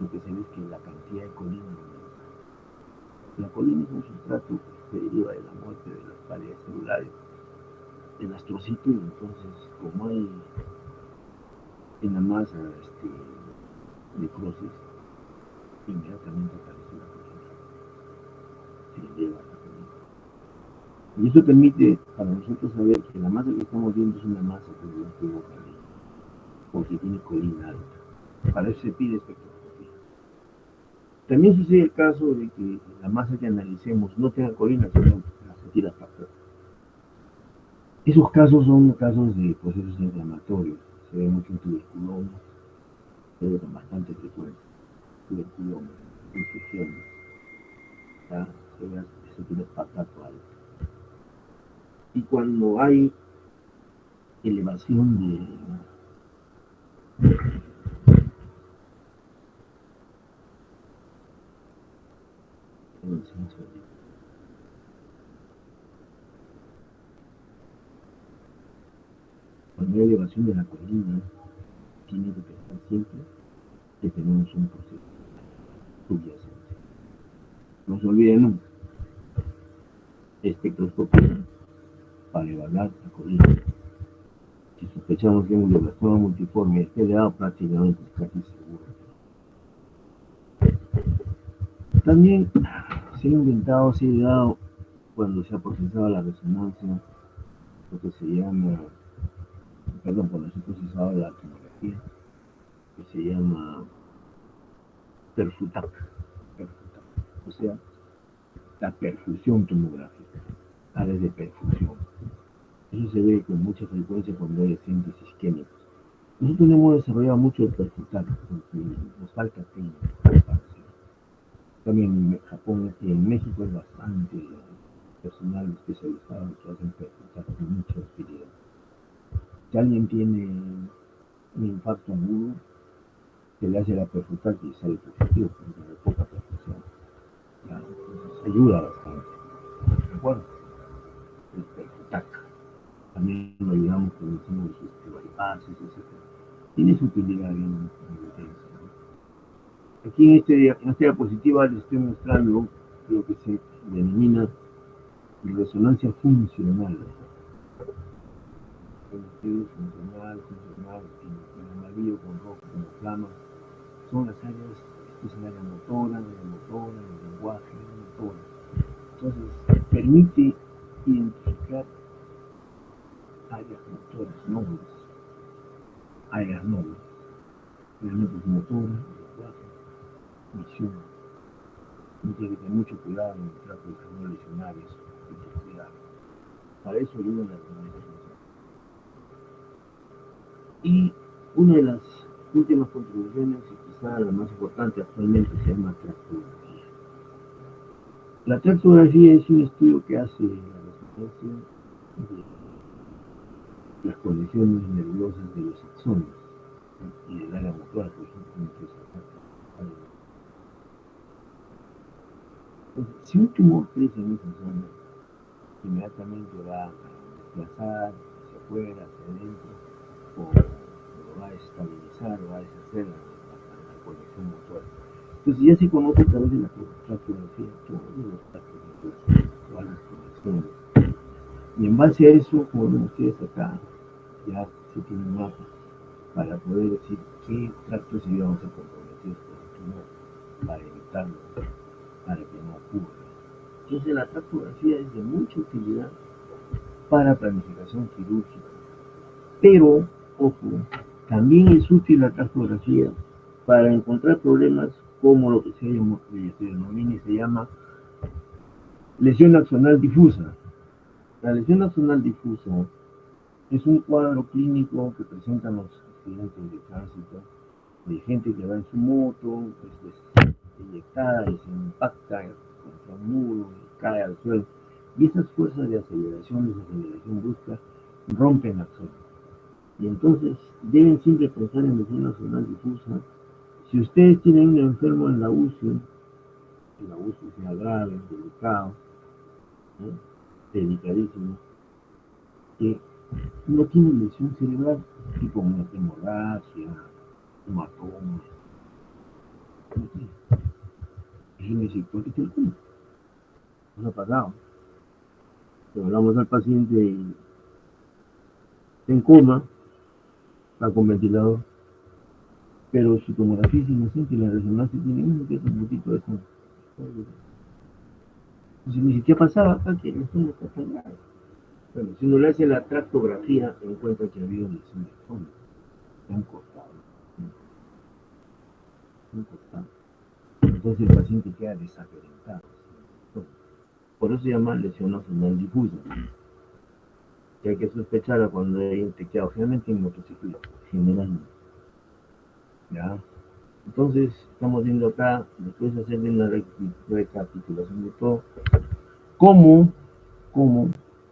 lo que se ve es que la cantidad de colina aumenta. La colina es un sustrato que se deriva de la muerte de las paredes celulares, del astrocito, y entonces, como hay en la masa necrosis, inmediatamente aparece la colina, se eleva la colina. Y eso permite para nosotros saber que la masa que estamos viendo es una masa que no tuvo caliente, porque tiene colina alta. Para eso se pide espectroscopía. También sucede el caso de que la masa que analicemos no tenga colina, sino se tira para afuera. Esos casos son casos de procesos inflamatorios. Se ve mucho en tuberculoma, se ve con bastante frecuencia. Tuberculoma, infecciones, ¿ya? Se tiene patato alto. Y cuando hay elevación cuando hay elevación de la colina, tiene que pensar siempre que tenemos un proceso subyacente. No se olviden nunca, espectroscopía para evaluar la colina. Si sospechamos que un glioblastoma multiforme esté elevado, prácticamente es casi seguro. También se ha inventado, se ha dado, cuando se ha procesado la resonancia, lo que se llama, perdón, cuando se ha procesado la tomografía, que se llama perfutac, o sea, la perfusión tomográfica, áreas de perfusión. Eso se ve con mucha frecuencia cuando hay accidentes isquémicos. Nosotros no hemos desarrollado mucho el perfutac, porque nos falta técnica para hacerlo. También en Japón y en México hay bastante personal especializado que hacen perfutac con mucha utilidad. Si alguien tiene un infarto agudo, se le hace la perfutac y sale positivo, porque hay poca perfusión. Claro, entonces ayuda bastante. ¿De acuerdo? El perfutac. También lo ayudamos con los bypasses, etc. Tiene su utilidad bien intensa, ¿no? Aquí en esta diapositiva les estoy mostrando lo que se denomina resonancia funcional. Funcional, en amarillo con rojo como flama, son las áreas, esto es el área motora, el lenguaje, motora. Entonces, permite identificar áreas motoras nobles, áreas nobles, elementos motora, lenguaje, visión. Uno tiene que tener mucho cuidado en el trato de no lesionar eso, mucho cuidado. Para eso ayudan las organizaciones. Y una de las últimas contribuciones, y quizá la más importante actualmente, se llama tractografía. La tractografía es un estudio que hace la resonancia de las conexiones nerviosas de los axones y del área motora, por ejemplo, si un tumor crece en esa zona, inmediatamente va a desplazar hacia afuera, hacia adentro, o lo va a estabilizar, o va a deshacer la conexión motora. Entonces ya se conoce a través de la tractografía todos los tractos, todas las conexiones. Y en base a eso, como ven ustedes acá, ya se tiene un mapa para poder decir qué tractos íbamos a comprometer con el tumor para evitarlo, para que no ocurra. Entonces la tractografía es de mucha utilidad para planificación quirúrgica. Pero, ojo, también es útil la tractografía para encontrar problemas como lo que se denomina y se llama lesión axonal difusa. La lesión axonal difusa es un cuadro clínico que presentan los accidentes de tránsito de gente que va en su moto, pues inyectada y se impacta contra un muro y cae al suelo. Y esas fuerzas de aceleración brusca rompen la zona. Y entonces deben siempre pensar en lesión axonal difusa. Si ustedes tienen un enfermo en la UCI sea grave, delicado, ¿no? Delicadísimo, que no tiene lesión cerebral, tipo una hemorragia, hematoma, me dice, ¿por qué te coma? Nos ha pasado. Le hablamos al paciente y en coma, está con ventilador, pero su tomografía es inocente y la resonancia tiene un poquito de eso. Entonces me dice, ¿qué ha pasado acá? Que esto no está tan grave. Bueno, si uno le hace la tractografía, encuentra que ha habido lesión de fondo. Se han cortado. Se han cortado. Entonces el paciente queda desacreditado. Por eso se llama lesión nacional difusa. Que hay que sospecharla cuando hay infectado, generalmente en motocicleta, generalmente. ¿Ya? Entonces, estamos viendo acá, después de hacer una recapitulación de todo, cómo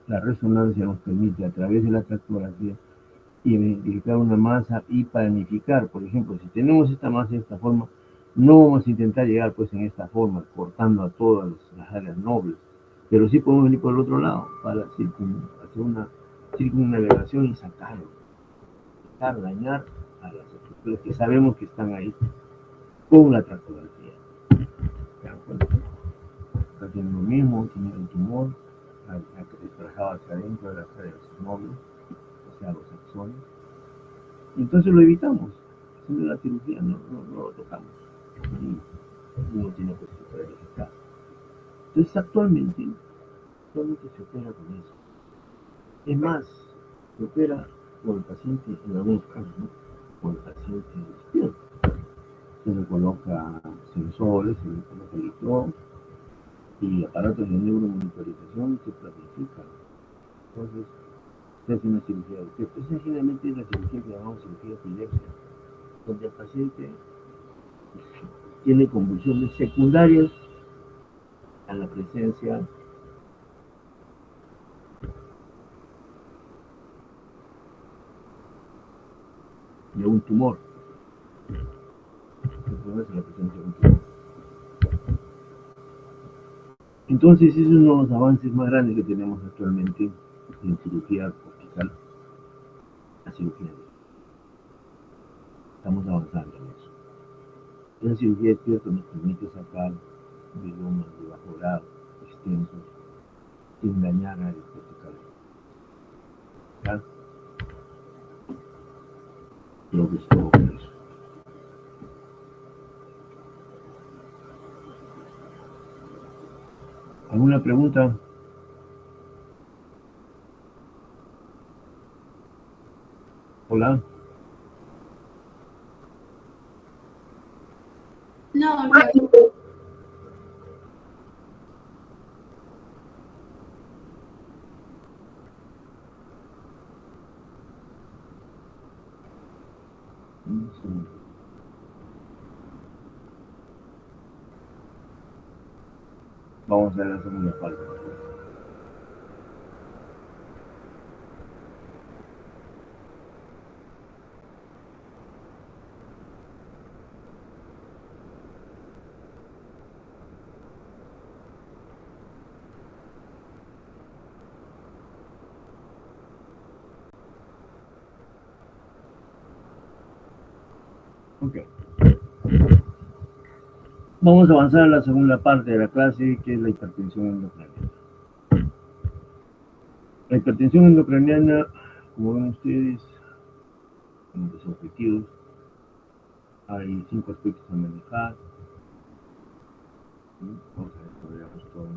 la resonancia nos permite, a través de la tractografía, identificar una masa y planificar. Por ejemplo, si tenemos esta masa de esta forma, no vamos a intentar llegar pues en esta forma, cortando a todas las áreas nobles, pero sí podemos venir por el otro lado para hacer una circunnavegación y sacarlo, dañar a las estructuras que sabemos que están ahí con la tractografía. Está haciendo lo mismo, tiene el tumor, desplazado hacia adentro de las áreas nobles, o sea, los axones. Y entonces lo evitamos. Haciendo la cirugía no lo tocamos. Y uno tiene que superar eficaz. Entonces actualmente se opera con eso. Es más, se opera con el paciente en algunos casos, ¿no? Con el paciente despierto. Se le coloca sensores, se le coloca electrodos y aparatos de neuromonitorización que planifican. Entonces, se hace una cirugía de despierto. Esa generalmente es la cirugía que llamamos cirugía epiléptica, donde el paciente tiene convulsiones secundarias a la presencia de un tumor. Entonces, esos son los avances más grandes que tenemos actualmente en cirugía cortical, la cirugía. Estamos avanzando en eso. La cirugía despierta nos permite sacar mielomas de bajo grado, extensos, sin dañar áreas corticales. ¿Ya? Creo que es todo por eso. ¿Alguna pregunta? Hola. No, Vamos a ver la segunda parte. Ok. Vamos a avanzar a la segunda parte de la clase, que es la hipertensión endocraniana. La hipertensión endocraniana, como ven ustedes, en los objetivos, hay 5 aspectos a manejar. Vamos a desarrollarlos todos.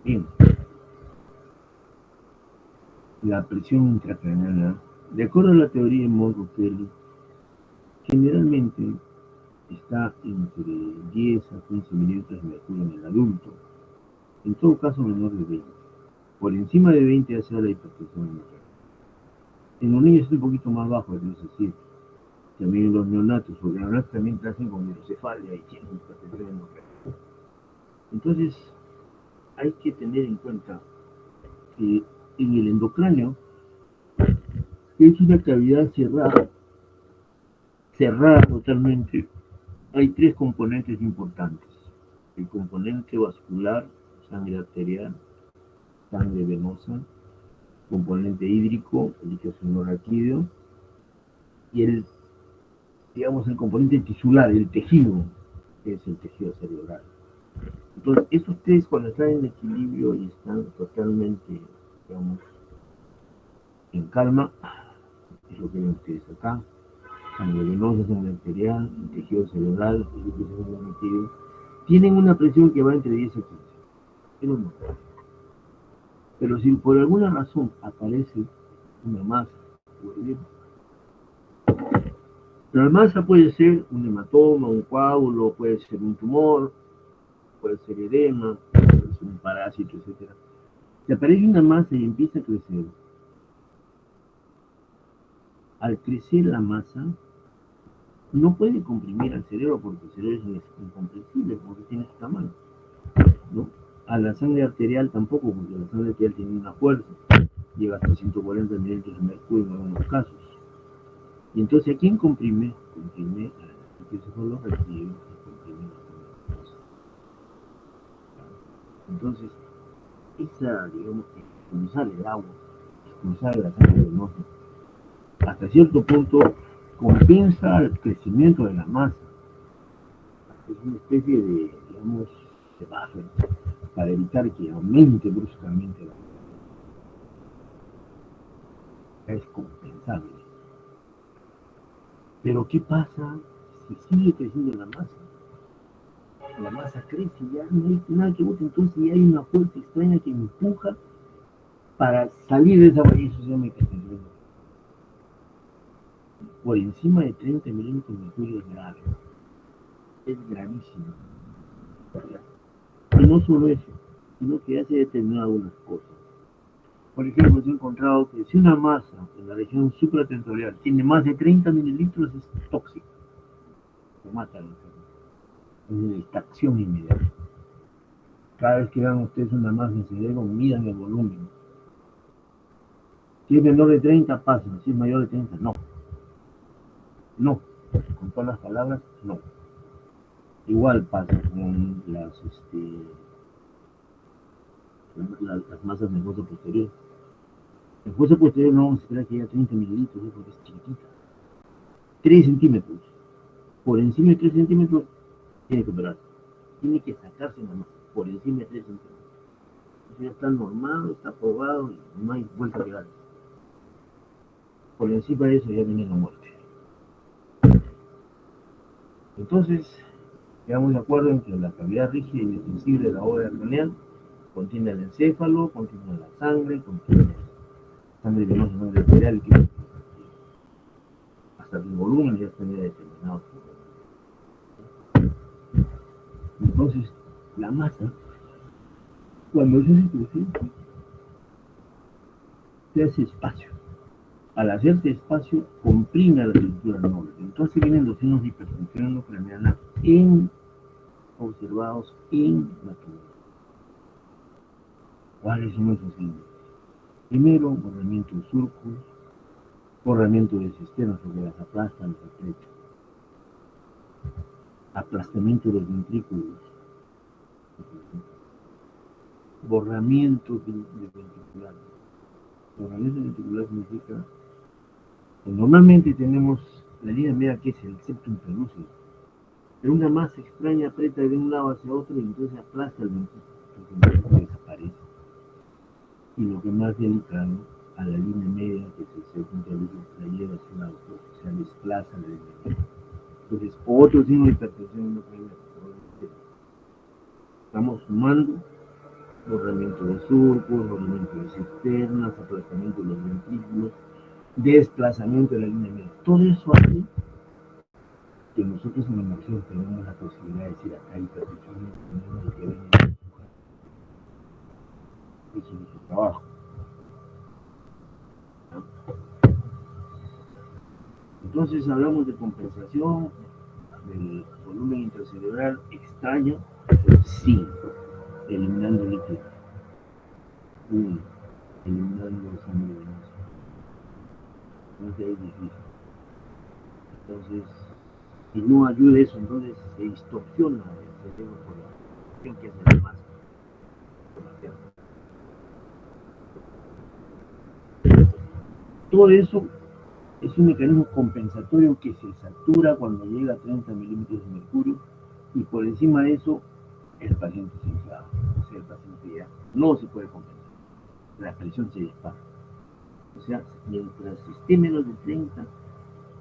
Bien. La presión intracraneana, de acuerdo a la teoría de Monro-Kelly, generalmente está entre 10 a 15 milímetros de mercurio en el adulto, en todo caso menor de 20. Por encima de 20 hace la hipertensión endocraniana. En los niños es un poquito más bajo, es decir, también en los neonatos, porque los neonatos también nacen con hidrocefalia y tienen hipertensión endocraniana. Entonces, hay que tener en cuenta que en el endocráneo, que es una cavidad cerrada totalmente, hay 3 componentes importantes. El componente vascular, sangre arterial, sangre venosa, componente hídrico, el líquido raquídeo, y el componente tisular, el tejido, que es el tejido cerebral. Entonces, esos tres, cuando están en equilibrio y están totalmente, digamos, en calma, es lo que ven ustedes acá. Sangre venosa, sangre arterial, el tejido cerebral, el líquido cerebral, tienen una presión que va entre 10 y 15. Es lo normal. Pero si por alguna razón aparece una masa, la masa puede ser un hematoma, un coágulo, puede ser un tumor, puede ser edema, puede ser un parásito, etc. Si aparece una masa y empieza a crecer, al crecer la masa, no puede comprimir al cerebro porque el cerebro es incomprensible, porque tiene su tamaño, ¿no? A la sangre arterial tampoco, porque la sangre arterial tiene una fuerza, llega hasta 140 milímetros de mercurio en algunos casos. Y entonces, ¿a quién comprime? Comprime a que se lo recibe y comprime la sangre. Entonces, esa, digamos, expulsar el agua, expulsar la sangre venosa, hasta cierto punto compensa el crecimiento de la masa. Es una especie de, digamos, de buffer para evitar que aumente bruscamente la masa. Es compensable. Pero ¿qué pasa si sigue creciendo la masa? La masa crece, ya no hay nada que bote, entonces ya hay una fuerza extraña que empuja para salir de esa bahía, eso se llama hipertensión. Por encima de 30 milímetros de mercurio es grave, es gravísimo. Y no solo eso, sino que hace determinar algunas cosas. Por ejemplo, se ha encontrado que si una masa en la región supratentorial tiene más de 30 mililitros es tóxica, se mata a la enfermedad. Es una distracción inmediata. Cada vez que vean ustedes una masa en cerebro, midan el volumen. Si es menor de 30, pasa. Si es mayor de 30, no. No. Con todas las palabras, no. Igual pasa con las masas de fosa posterior. En fosa posterior no vamos a esperar que haya 30 mililitros, porque es chiquitita. 3 centímetros. Por encima de 3 centímetros, tiene que operarse. Tiene que sacarse la masa. Por encima de 3 centímetros. Eso ya está normado, está aprobado y no hay vuelta legal. Por encima de eso ya viene la muerte. Entonces, quedamos de acuerdo en que la cavidad rígida y defensible de la bóveda craneal contiene el encéfalo, contiene la sangre, contiene la sangre venosa, sangre arterial, que hasta el volumen ya está determinado. Entonces, la masa, cuando se hace crecer, se hace espacio. Al hacerse espacio, comprime a la estructura noble. Entonces vienen los signos de hipertensión endocraniana observados en la tubería. ¿Cuáles son esos signos? Primero, borramiento de surcos, borramiento de cisternas porque las aplastan, las estrechan, aplastamiento de los ventrículos, borramiento de ventricular. Borramiento ventricular significa que normalmente tenemos la línea media que es el septum pelúcido, pero una masa extraña aprieta de un lado hacia otro y entonces aplasta el ventrículo, desaparece. Y lo que más delicado, a la línea media, que es el septum pelúcido, la lleva hacia un lado, o sea, desplaza la línea media. Entonces, otro signo de hipertensión endocrinal. Estamos sumando borramiento de surcos, borramiento de cisternas, aplastamiento de los ventrículos, desplazamiento de la línea media. Todo eso hace que nosotros en la emergencia tenemos la posibilidad de decir acá hay hipertensión endocrinal que ven en su trabajo. Entonces hablamos de compensación del volumen intracerebral extraño, sí, eliminando líquido. Eliminando sangre venosa. Entonces es difícil. Entonces, si no ayuda eso, entonces se distorsiona el cerebro por la acción que hace la masa. Todo eso es un mecanismo compensatorio que se satura cuando llega a 30 milímetros de mercurio y por encima de eso el paciente se inflama. O sea, el paciente ya no se puede compensar. La presión se dispara. O sea, mientras esté menos de 30,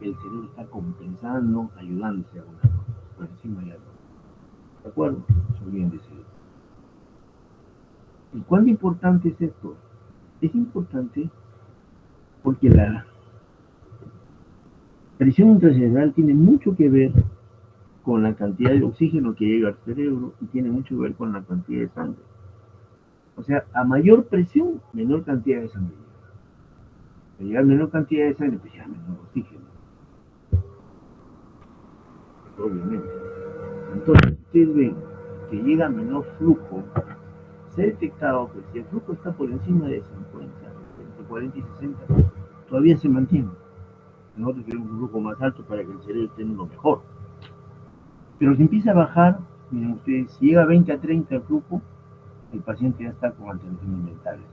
el cerebro está compensando, ayudándose a una cosa. Por encima ya no. ¿De acuerdo? Se olviden de decir. ¿Y cuán importante es esto? Es importante porque la presión intracerebral tiene mucho que ver con la cantidad de oxígeno que llega al cerebro y tiene mucho que ver con la cantidad de sangre. O sea, a mayor presión, menor cantidad de sangre. Al llegar menor cantidad de sangre, pues ya menor oxígeno. Obviamente. Entonces, ustedes ven que llega menor flujo. Se ha detectado que si el flujo está por encima de 50, entre 40 y 60, todavía se mantiene. Nosotros queremos un flujo más alto para que el cerebro esté en lo mejor. Pero si empieza a bajar, miren ustedes, si llega a 20 a 30 el flujo, el paciente ya está con alteraciones mentales.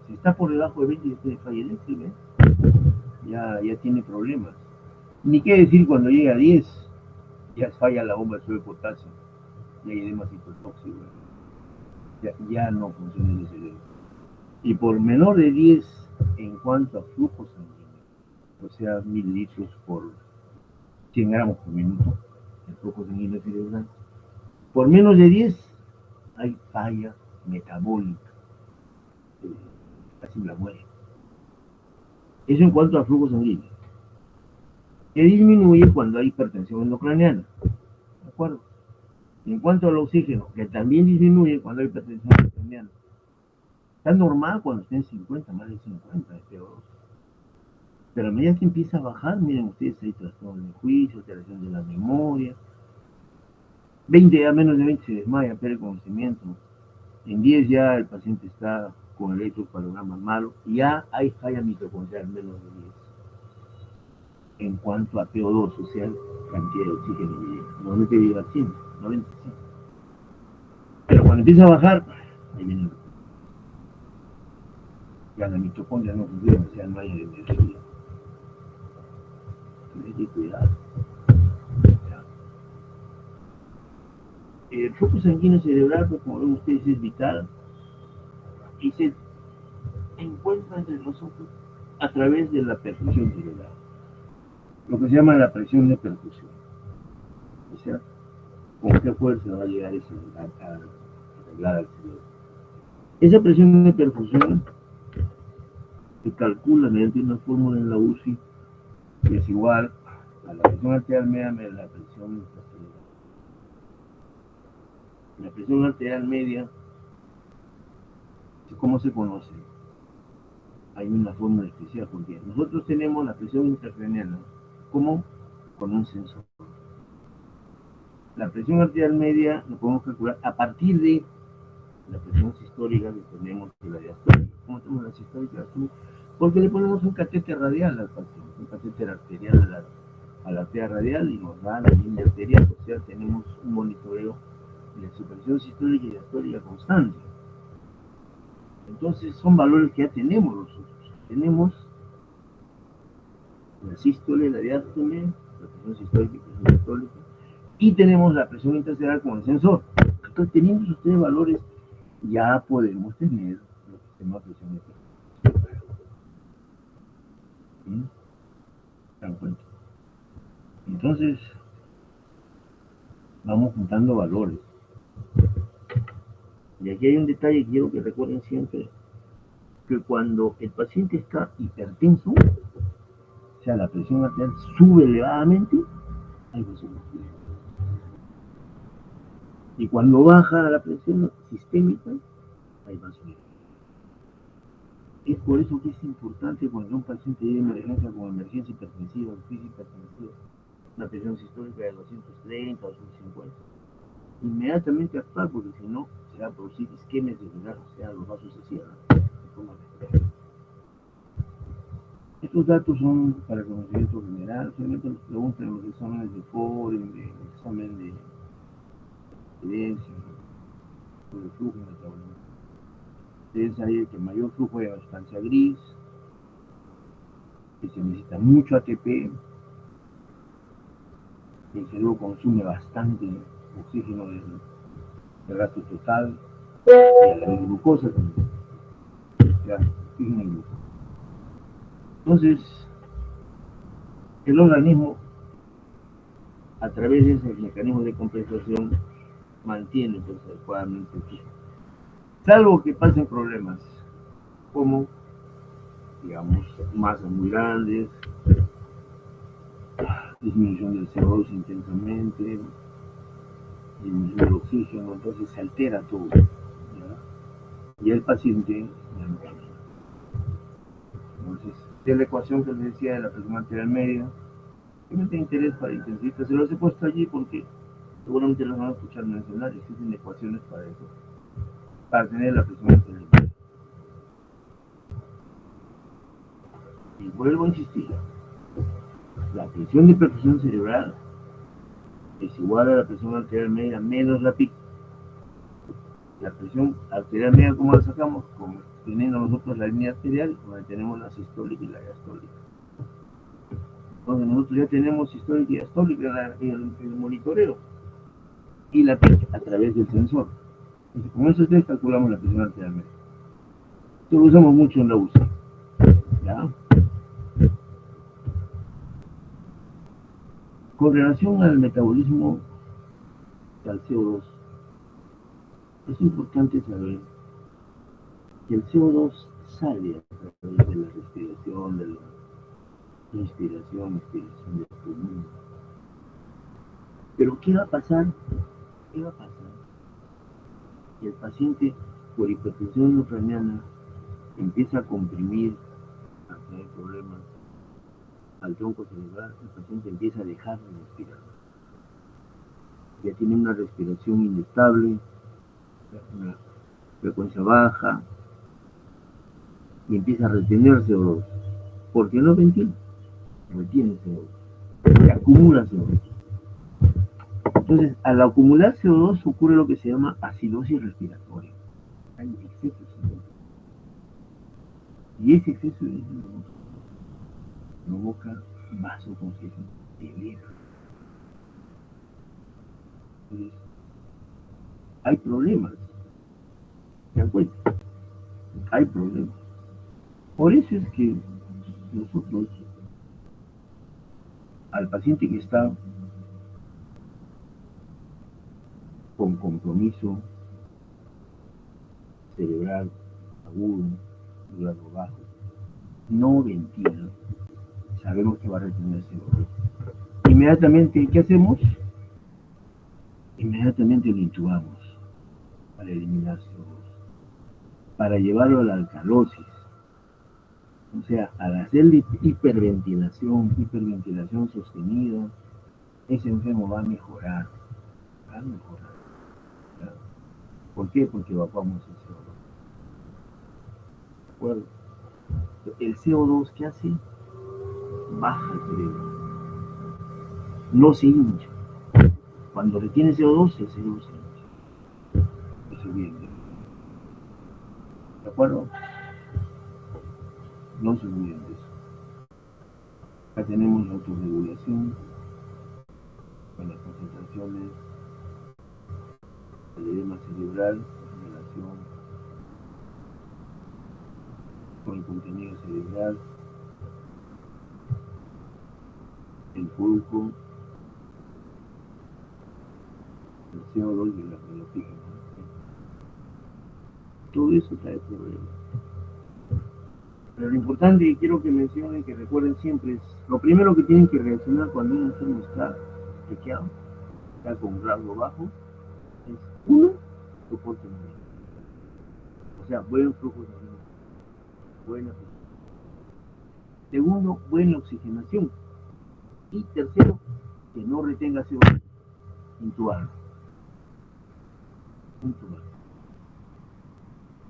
Si está por debajo de 20 de falla eléctrica, ya tiene problemas. Ni qué decir cuando llega a 10, ya falla la bomba de sodio de potasio, ya hay edema citotóxico, ya no funciona el cerebro. Y por menor de 10 en cuanto a flujo sanguíneo, o sea, mililitros por 100 gramos por minuto, el flujo sanguíneo cerebral, por menos de 10 hay falla metabólica, casi la muerte. Eso en cuanto a flujo sanguíneo. Que disminuye cuando hay hipertensión endocraniana. ¿De acuerdo? En cuanto al oxígeno, que también disminuye cuando hay hipertensión endocraniana. Está normal cuando esté en 50, más de 50 de CO2. Pero a medida que empieza a bajar, miren ustedes, hay trastorno del juicio, alteración de la memoria. 20, a menos de 20 se desmaya, pierde conocimiento. En 10 ya el paciente está con el electrocardiograma malo. Ya hay falla mitocondrial menos de 10. En cuanto a PO2, o sea, cantidad de oxígeno que llega. Normalmente llega a 100, 90, 100. Pero cuando empieza a bajar, ahí viene. Ya la mitocondria no funciona, o sea, no hay energía. Hay que cuidar. El flujo sanguíneo cerebral, pues, como ven ustedes, es vital y se encuentra entre nosotros a través de la perfusión cerebral, lo que se llama la presión de perfusión. O sea, con qué fuerza va a llegar ese a arreglar al cerebro. Esa presión de perfusión se calcula mediante una fórmula en la UCI que es igual a la presión arterial media menos la presión intracerebral. La presión arterial media, ¿cómo se conoce? Hay una fórmula especial porque nosotros tenemos la presión intracraniana como con un sensor. La presión arterial media lo podemos calcular a partir de la presión sistólica que tenemos de la diastólica. ¿Cómo tenemos la sistólica? Porque le ponemos un catéter radial al paciente, un catéter arterial a la arteria radial y nos da la línea arterial, o sea, tenemos un monitoreo de su presión sistólica y diastólica constante. Entonces son valores que ya tenemos nosotros. Tenemos la sístole, la diástole, la presión sistólica y la presión diastólica, y tenemos la presión intracerebral como el sensor. Entonces, teniendo esos tres valores, ya podemos tener lo que se llama presión intracerebral. ¿Se dan cuenta? Entonces, vamos juntando valores. Y aquí hay un detalle que quiero que recuerden siempre, que cuando el paciente está hipertenso, o sea, la presión arterial sube elevadamente, hay presión arterial. Y cuando baja la presión sistémica, hay vasoilítica. Es por eso que es importante cuando un paciente llega a emergencia como emergencia hipertensiva, crisis hipertensiva, una presión sistólica de 230 o 250, inmediatamente actuar, porque si no se va a producir isquemia cerebral, o sea, los vasos se cierran. Estos datos son para conocimiento general, solamente nos preguntan en los exámenes de Foren, de examen de evidencia, sobre el flujo metabólico. Deben saber que el mayor flujo de la sustancia gris, que se necesita mucho ATP, el cerebro consume bastante oxígeno del gasto total y la glucosa también. Ya, oxígeno y glucosa. Entonces, el organismo, a través de esos mecanismos de compensación, mantiene pues, adecuadamente el oxígeno. Salvo que pasen problemas, como, digamos, masas muy grandes, disminución del CO2 intensamente, disminución del oxígeno, entonces se altera todo. ¿Ya? Y el paciente ya no camina. Entonces, de la ecuación que les decía de la presión arterial media, simplemente interés para intensistas, se los he puesto allí porque seguramente los van a escuchar mencionar, existen ecuaciones para eso, para tener la presión arterial media. Y vuelvo a insistir, la presión de perfusión cerebral es igual a la presión arterial media menos la PIC. La presión arterial media, ¿cómo la sacamos? Como teniendo nosotros la línea arterial, donde tenemos la sistólica y la diastólica. Entonces nosotros ya tenemos sistólica y diastólica en el monitoreo. Y la PIC a través del sensor. Entonces, con esos tres calculamos la presión arterial media. Esto lo usamos mucho en la UCI. ¿Ya? Con relación al metabolismo del CO2, es importante saber que el CO2 sale a través de la respiración, de la inspiración, expiración del pulmón. Pero ¿qué va a pasar? ¿Qué va a pasar? Que el paciente, por hipertensión intracraniana, empieza a comprimir, a tener problemas al tronco cerebral, el paciente empieza a dejar de respirar. Ya tiene una respiración inestable, una frecuencia baja, y empieza a retener CO2. ¿Por qué no ventila? Retiene CO2, acumula CO2. Entonces, al acumular CO2 ocurre lo que se llama acidosis respiratoria. Hay exceso de CO2. Y ese exceso de CO2 provoca vasoconstricción severa. Entonces, hay problemas. ¿Se dan cuenta? Hay problemas. Por eso es que nosotros, al paciente que está con compromiso cerebral agudo, grado bajo, no ventila, sabemos que va a retener CO2. Inmediatamente, ¿qué hacemos? Inmediatamente lo intubamos para eliminar CO2, para llevarlo a la alcalosis. O sea, al hacer hiperventilación sostenida, ese enfermo va a mejorar. Va a mejorar. ¿Ya? ¿Por qué? Porque evacuamos el CO2. ¿De acuerdo? El CO2, ¿qué hace? Baja el cerebro. No se hincha. Cuando retiene CO2, el cerebro se hincha. Eso es bien. ¿De acuerdo? No se olviden de eso. Acá tenemos la autorregulación con las concentraciones del edema cerebral en relación con el contenido cerebral, el flujo, el CO2 y el oxígeno. Todo eso trae problemas. Pero lo importante y quiero que mencionen, que recuerden siempre, es lo primero que tienen que reaccionar cuando un enfermo está chequeado, está con rasgo bajo, es uno, soporte médico. O sea, buen flujo de orina, buena presión. Segundo, buena oxigenación. Y tercero, que no retenga CO2, intubarlo.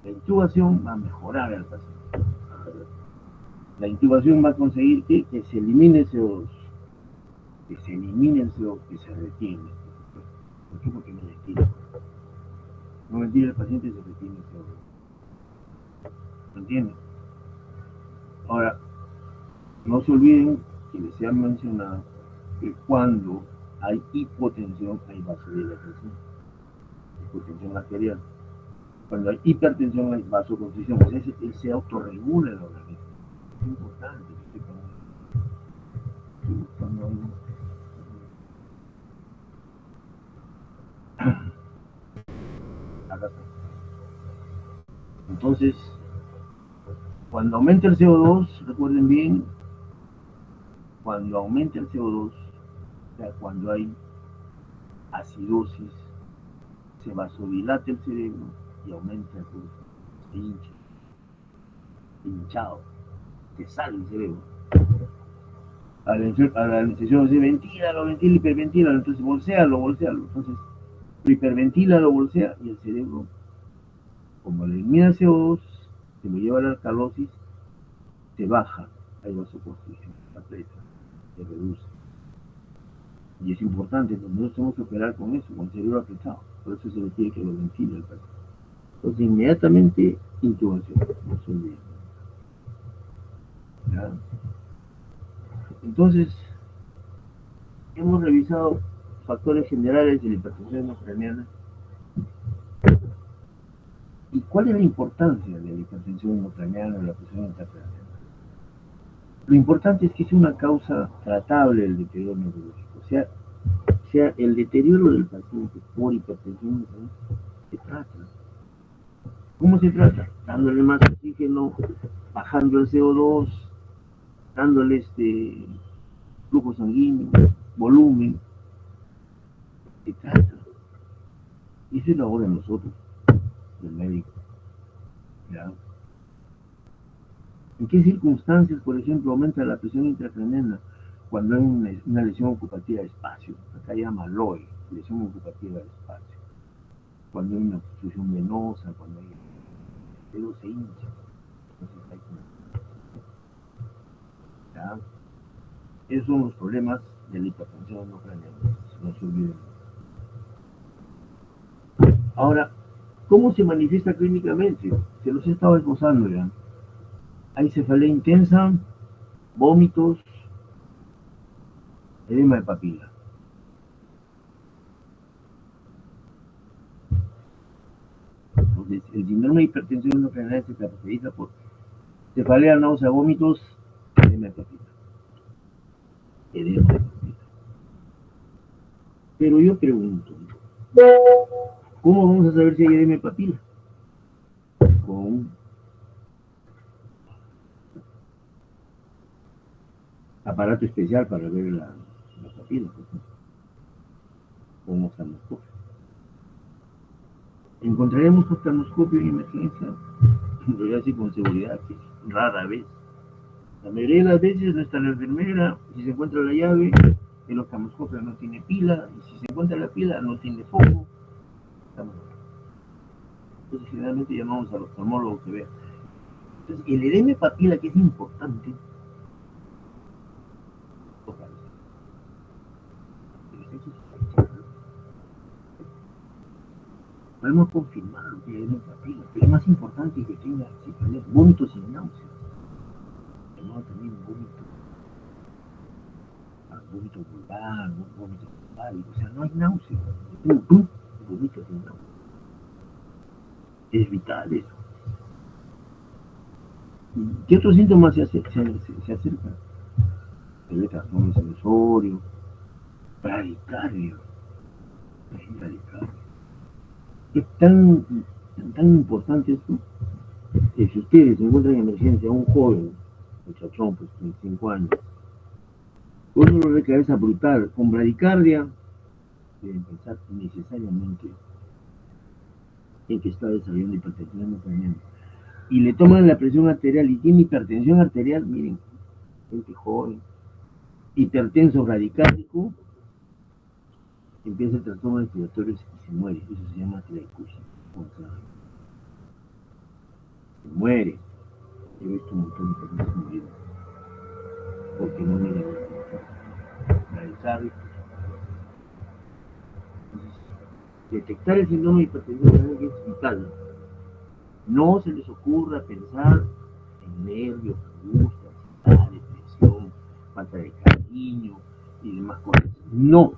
La intubación va a mejorar al paciente. La intubación va a conseguir que se elimine el CO2, que se elimine el CO2, que se retiene. ¿Por qué? Porque no ventila. No ventila el paciente y se retiene el CO2. ¿Me entienden? Ahora, no se olviden que les he mencionado que cuando hay hipotensión, hay vasodilatación, hipotensión arterial. Cuando hay hipertensión hay vasoconstricción, o sea, se autorregula el organismo. Es importante que acá está. Entonces, cuando aumenta el CO2, recuerden bien, cuando aumenta el CO2, o sea, cuando hay acidosis, se vasodilata el cerebro y aumenta el pulso, se hincha, hinchado, te sale el cerebro. A la anestesióloga se ventílalo, hiperventílalo, entonces bolséalo. Entonces, hiperventílalo, bolsea, y el cerebro, como elimina el CO2, se lo lleva a la alcalosis, se baja, hay vasoconstricción, se aprieta, se reduce. Y es importante, entonces nosotros tenemos que operar con eso, con el cerebro apretado. Por eso se requiere que lo ventile el paciente. Entonces, inmediatamente, intubación, no se olviden. ¿Ya? Entonces, hemos revisado factores generales de la hipertensión intracraniana. ¿Y cuál es la importancia de la hipertensión intracraniana o la presión intracraniana? Lo importante es que es una causa tratable del deterioro neurológico. O sea, el deterioro del paciente por hipertensión intracraniana se trata. ¿Cómo se trata? Dándole más oxígeno, bajando el CO2, dándole flujo sanguíneo, volumen. Se trata. Y eso es la obra de nosotros, del médico. ¿Ya? ¿En qué circunstancias, por ejemplo, aumenta la presión intracraniana? Cuando hay una lesión ocupativa de espacio, acá llama LOE, lesión ocupativa de espacio. Cuando hay una obstrucción venosa, cuando hay el dedo se hincha, entonces hay que... ¿Ya? Esos son los problemas de la hipertensión no craneana, no se olviden. Ahora, ¿cómo se manifiesta clínicamente? Se los he estado esbozando ya. Hay cefalea intensa, vómitos, edema de papila. Entonces, el síndrome de hipertensión no craneana se caracteriza por cefalea, náusea, vómitos, edema de papila. Edema de papila. Pero yo pregunto, ¿cómo vamos a saber si hay edema de papila? Con aparato especial para ver la papila, con oftalmoscopio. ¿Encontraremos oftalmoscopio en emergencia? Voy a decir con seguridad que rara vez. La mayoría de las veces no está la enfermera, si se encuentra la llave, el oftalmoscopio no tiene pila, y si se encuentra la pila no tiene foco. Entonces generalmente llamamos al oftalmólogo que vea. Entonces el edema de papila, que es importante, podemos confirmar lo que hay edema de papila, pero es más importante que tenga vómitos y náuseas. No, también vómito vulvar, vómito vulvar, o sea, no hay náuseas. Vómito sin náuseas. Es vital eso. ¿Qué otros síntomas se acercan? El trastorno sensorio, bradicardia. Es tan importante esto que si ustedes encuentran en emergencia a un joven, muchachón, pues 25 años, con un dolor de cabeza brutal, con bradicardia, deben pensar necesariamente en que está desarrollando hipertensión intracraniana. Y le toman la presión arterial y tiene hipertensión arterial, miren, gente joven, hipertenso bradicárdico, empieza el trastorno respiratorio y se muere. Eso se llama triacusia. Se muere. He visto un montón de personas muriendo porque no miran bradicárdico. Detectar el síndrome de hipertensión es vital. No se les ocurra pensar en nervios, angustia, ansiedad, depresión, falta de cariño y demás cosas. No.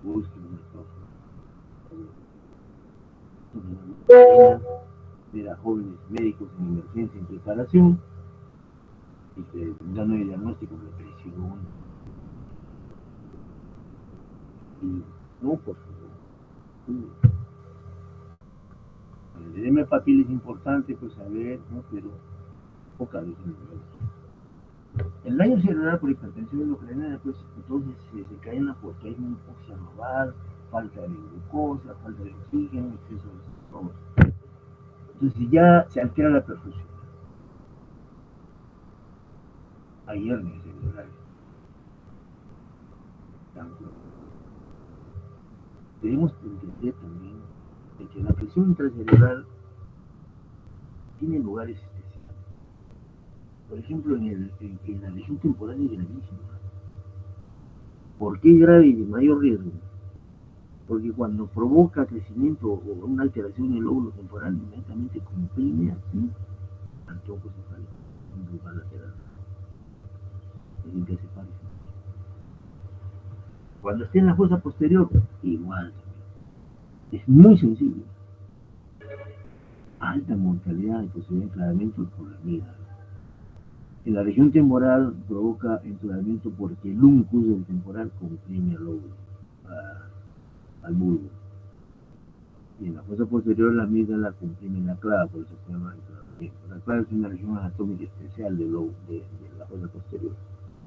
busquen una causa. Ver a jóvenes médicos en emergencia en preparación y que ya no hay diagnóstico de depresión. Y no, por favor. El edema papil es importante, pues saber, ¿no? Pero pocas veces lo vemos. El daño cerebral por hipertensión endocrinal, pues entonces se desencadena porque hay un oxaloval, falta de glucosa, falta de oxígeno, exceso de estrés. Entonces ya se altera la perfusión. Hay hernias cerebrales. Debemos entender también de que la presión intracerebral tiene lugares especiales. Por ejemplo, en la región temporal es gravísima. ¿Por qué grave y de mayor riesgo? Porque cuando provoca crecimiento o una alteración en el lóbulo temporal, inmediatamente comprime aquí al tronco cefálico, en lugar lateral. Es cuando esté en la fosa posterior, igual. Es muy sensible. Alta mortalidad y posibilidad de enclavamiento por la vida. En la región temporal provoca enclavamiento porque el uncus del temporal comprime al lóbulo, al bulbo. Y en la fosa posterior la amígdala comprime la clava, por eso se llama enclavamiento. La clava es una región anatómica especial de la fosa posterior.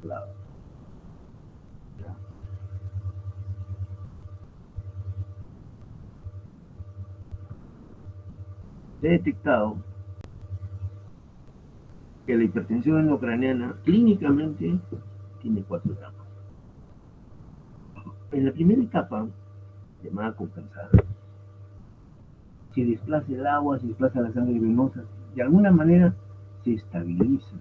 Clava. Se ha detectado que la hipertensión endocraniana clínicamente tiene 4 etapas. En la primera etapa, llamada compensada, se desplaza el agua, se desplaza la sangre venosa, de alguna manera se estabiliza.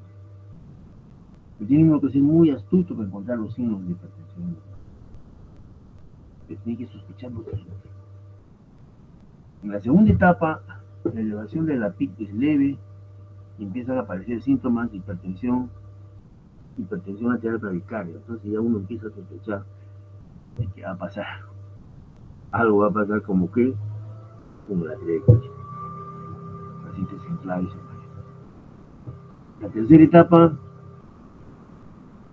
Pero tiene uno que ser muy astuto para encontrar los signos de hipertensión endocraniana. Pero tiene que sospecharlo siempre. En la segunda etapa, la elevación de la PIC es leve y empiezan a aparecer síntomas de hipertensión arterial bradicardia. Entonces ya uno empieza a sospechar de que va a pasar. Algo va a pasar como que la tiroides. Pacientes en clave. La tercera etapa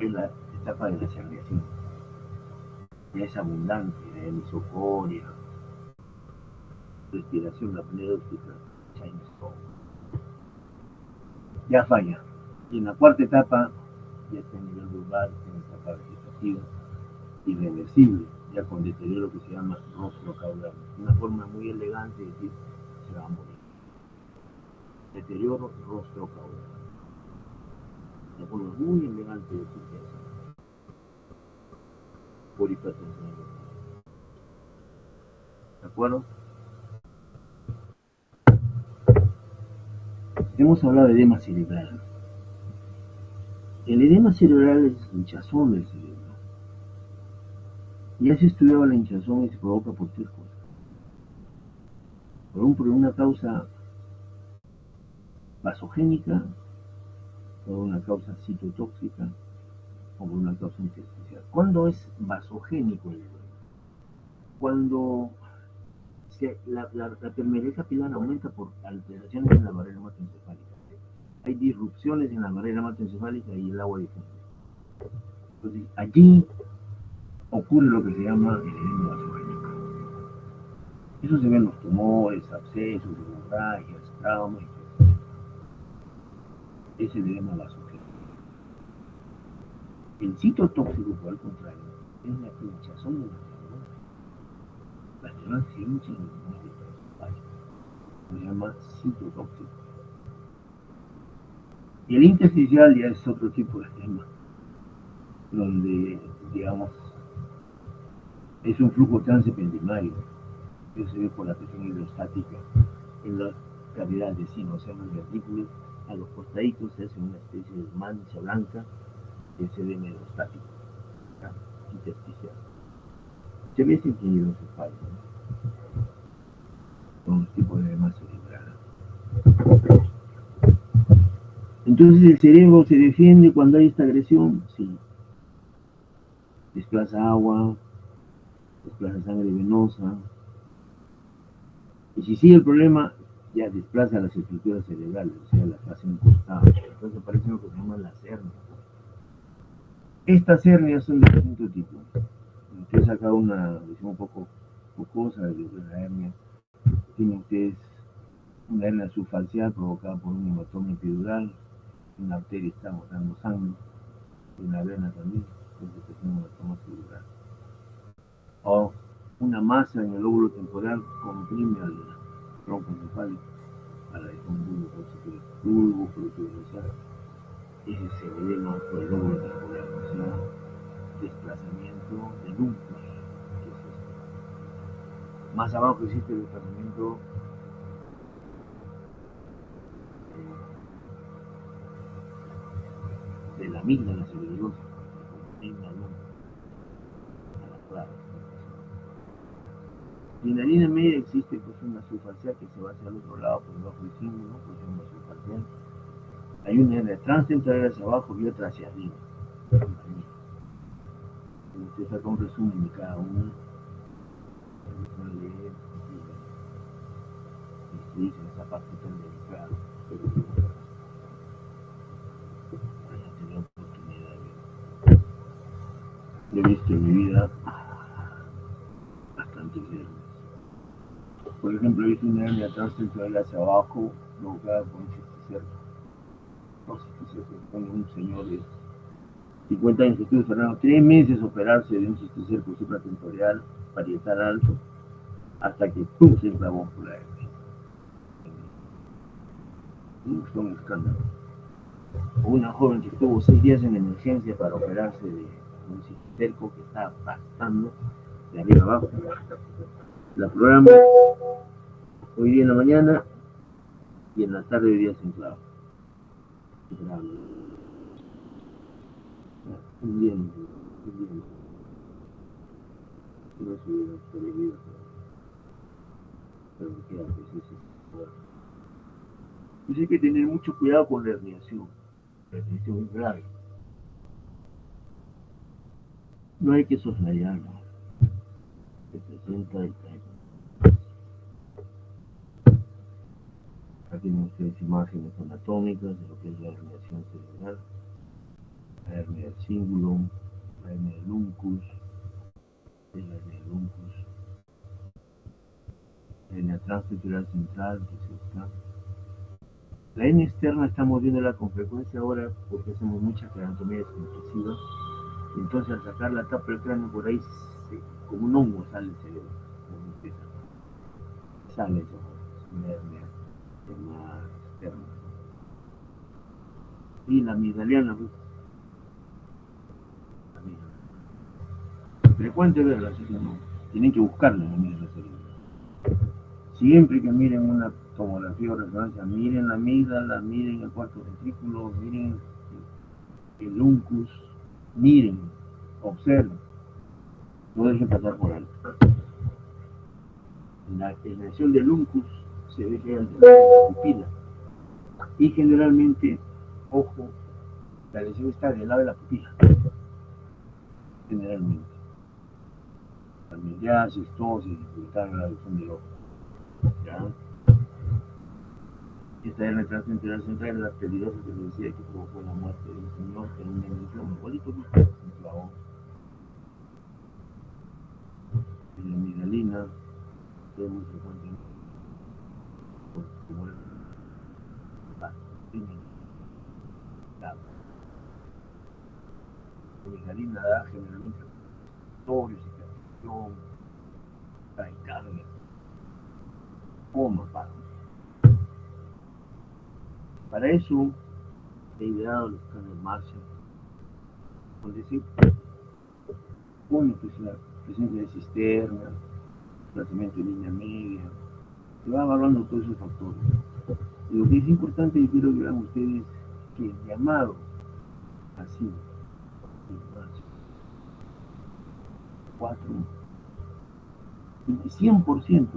es la etapa de la cerneación. Ya es abundante, de misocoria, respiración apneumática, ya falla. Y en la cuarta etapa ya está en nivel vulvar, en etapa vegetativa irreversible, ya con deterioro que se llama rostro caudal. Una forma muy elegante de decir se va a morir. Deterioro rostro caudal. Una forma muy elegante de decir que es por hipertensión. ¿De acuerdo? Hemos hablado de edema cerebral. El edema cerebral es hinchazón del cerebro. Ya se ha estudiado la hinchazón y se provoca por 3 cosas. Por una causa vasogénica, por una causa citotóxica o por una causa intersticial. ¿Cuándo es vasogénico el edema? Cuando la permeabilidad capilar aumenta por alteraciones en la barrera hematoencefálica. Hay disrupciones en la barrera hematoencefálica y el agua difunde. Entonces, allí ocurre lo que se llama el edema vasogénico. Eso se ve en los tumores, abscesos, hemorragias, traumas. Es el edema vasogénico. El citotóxico, por el contrario, es la hinchazón de las neuronas. Las neuronas se hinchan en el medio. Se llama citotóxico. Y el intersticial ya es otro tipo de tema, donde, digamos, es un flujo transependemario que se ve por la presión hidrostática en las cavidades de seno, o sea, los ventrículos a los costaditos se hace una especie de mancha blanca que se ve hidrostático, intersticial. Se ve sin hidrocefálico, con un tipo de edema cerebral. Entonces el cerebro se defiende cuando hay esta agresión, sí. Desplaza agua, desplaza sangre venosa. Y si sigue el problema, ya desplaza las estructuras cerebrales, o sea, las hace un costado. Entonces aparece lo que se llama las hernias. Estas hernias son de distinto tipo. Usted ha sacado una visión un poco jocosa de lo que es la hernia. Tienen ustedes una hernia subfacial provocada por un hematoma epidural, una arteria está botando sangre, y una vena también, entonces es un hematoma epidural. O una masa en el lóbulo temporal comprime al tronco encefálico para dejar un bulbo, por eso que es bulbo pluripotencial. Ese se edema por el lóbulo temporal, o sea, desplazamiento de núcleos. ¿Qué es esto? Más abajo existe el desplazamiento de la amígdala cerebelosa, y en la línea media existe pues una subfacial que se va hacia el otro lado por debajo del símbolo, pues es una subfacial. Hay una hernia transtemporal hacia abajo y otra hacia arriba. Usted saca un resumen de cada una. Dice esa parte tan delicada, pero haya tenido oportunidad de he visto en mi vida bastantes hernias. Por ejemplo, he visto una hernia transtemporal hacia abajo provocada por un cisticerco. No cisticerco, con un señor de 50 años que estuvo enfermado 3 meses operarse de un cisticerco supratemporal parietal alto hasta que ¡pum! Se enclavó por la hernia. Fue un escándalo. O una joven que estuvo 6 días en emergencia para operarse de un cisticerco que estaba pastando de arriba abajo. La programa hoy día en la mañana y en la tarde de día se enclava. Un día, no se hubiera sobrevivido, pero queda que sí. Pues hay que tener mucho cuidado con la herniación. La herniación es grave. No hay que soslayarla. Se presenta y cae. Acá tienen ustedes imágenes anatómicas de lo que es la herniación cerebral, la hernia del cingulum, la hernia del uncus, la hernia del uncus, la hernia transtemporal central, que es esta. La hernia externa estamos viéndola con frecuencia ahora porque hacemos mucha craniotomía descompresiva. Y entonces al sacar la tapa del cráneo por ahí, como un hongo sale el cerebro. Sale eso, una hernia más externa. Y la amigdaliana, pues, frecuente verla, así que no, tienen que buscarla en la amígdala cerebral. Siempre que miren una tomografía o resonancia, miren la amígdala, miren el cuarto ventrículo, miren el uncus, miren, observen, no dejen pasar por alto. En la lesión del uncus se ve que hay alteración de la pupila y generalmente, ojo, la lesión está del lado de la pupila, generalmente. También ya cistosis, dificultad en la visión del ojo. ¿Ya? Esta hernia transcendental central es la peligrosa que les decía que provocó la muerte de un señor en una emisión, igualito que se clavó. En la amigdalina, que es muy frecuente, como el la amigdalina da generalmente intoxicación, taquicardia, coma, para eso he ideado los escáneres Marshall, donde se pone pues, la presencia de cisterna, desplazamiento de línea media, se va evaluando todos esos factores. Y lo que es importante, y quiero que vean ustedes, que el llamado así, 4, 100%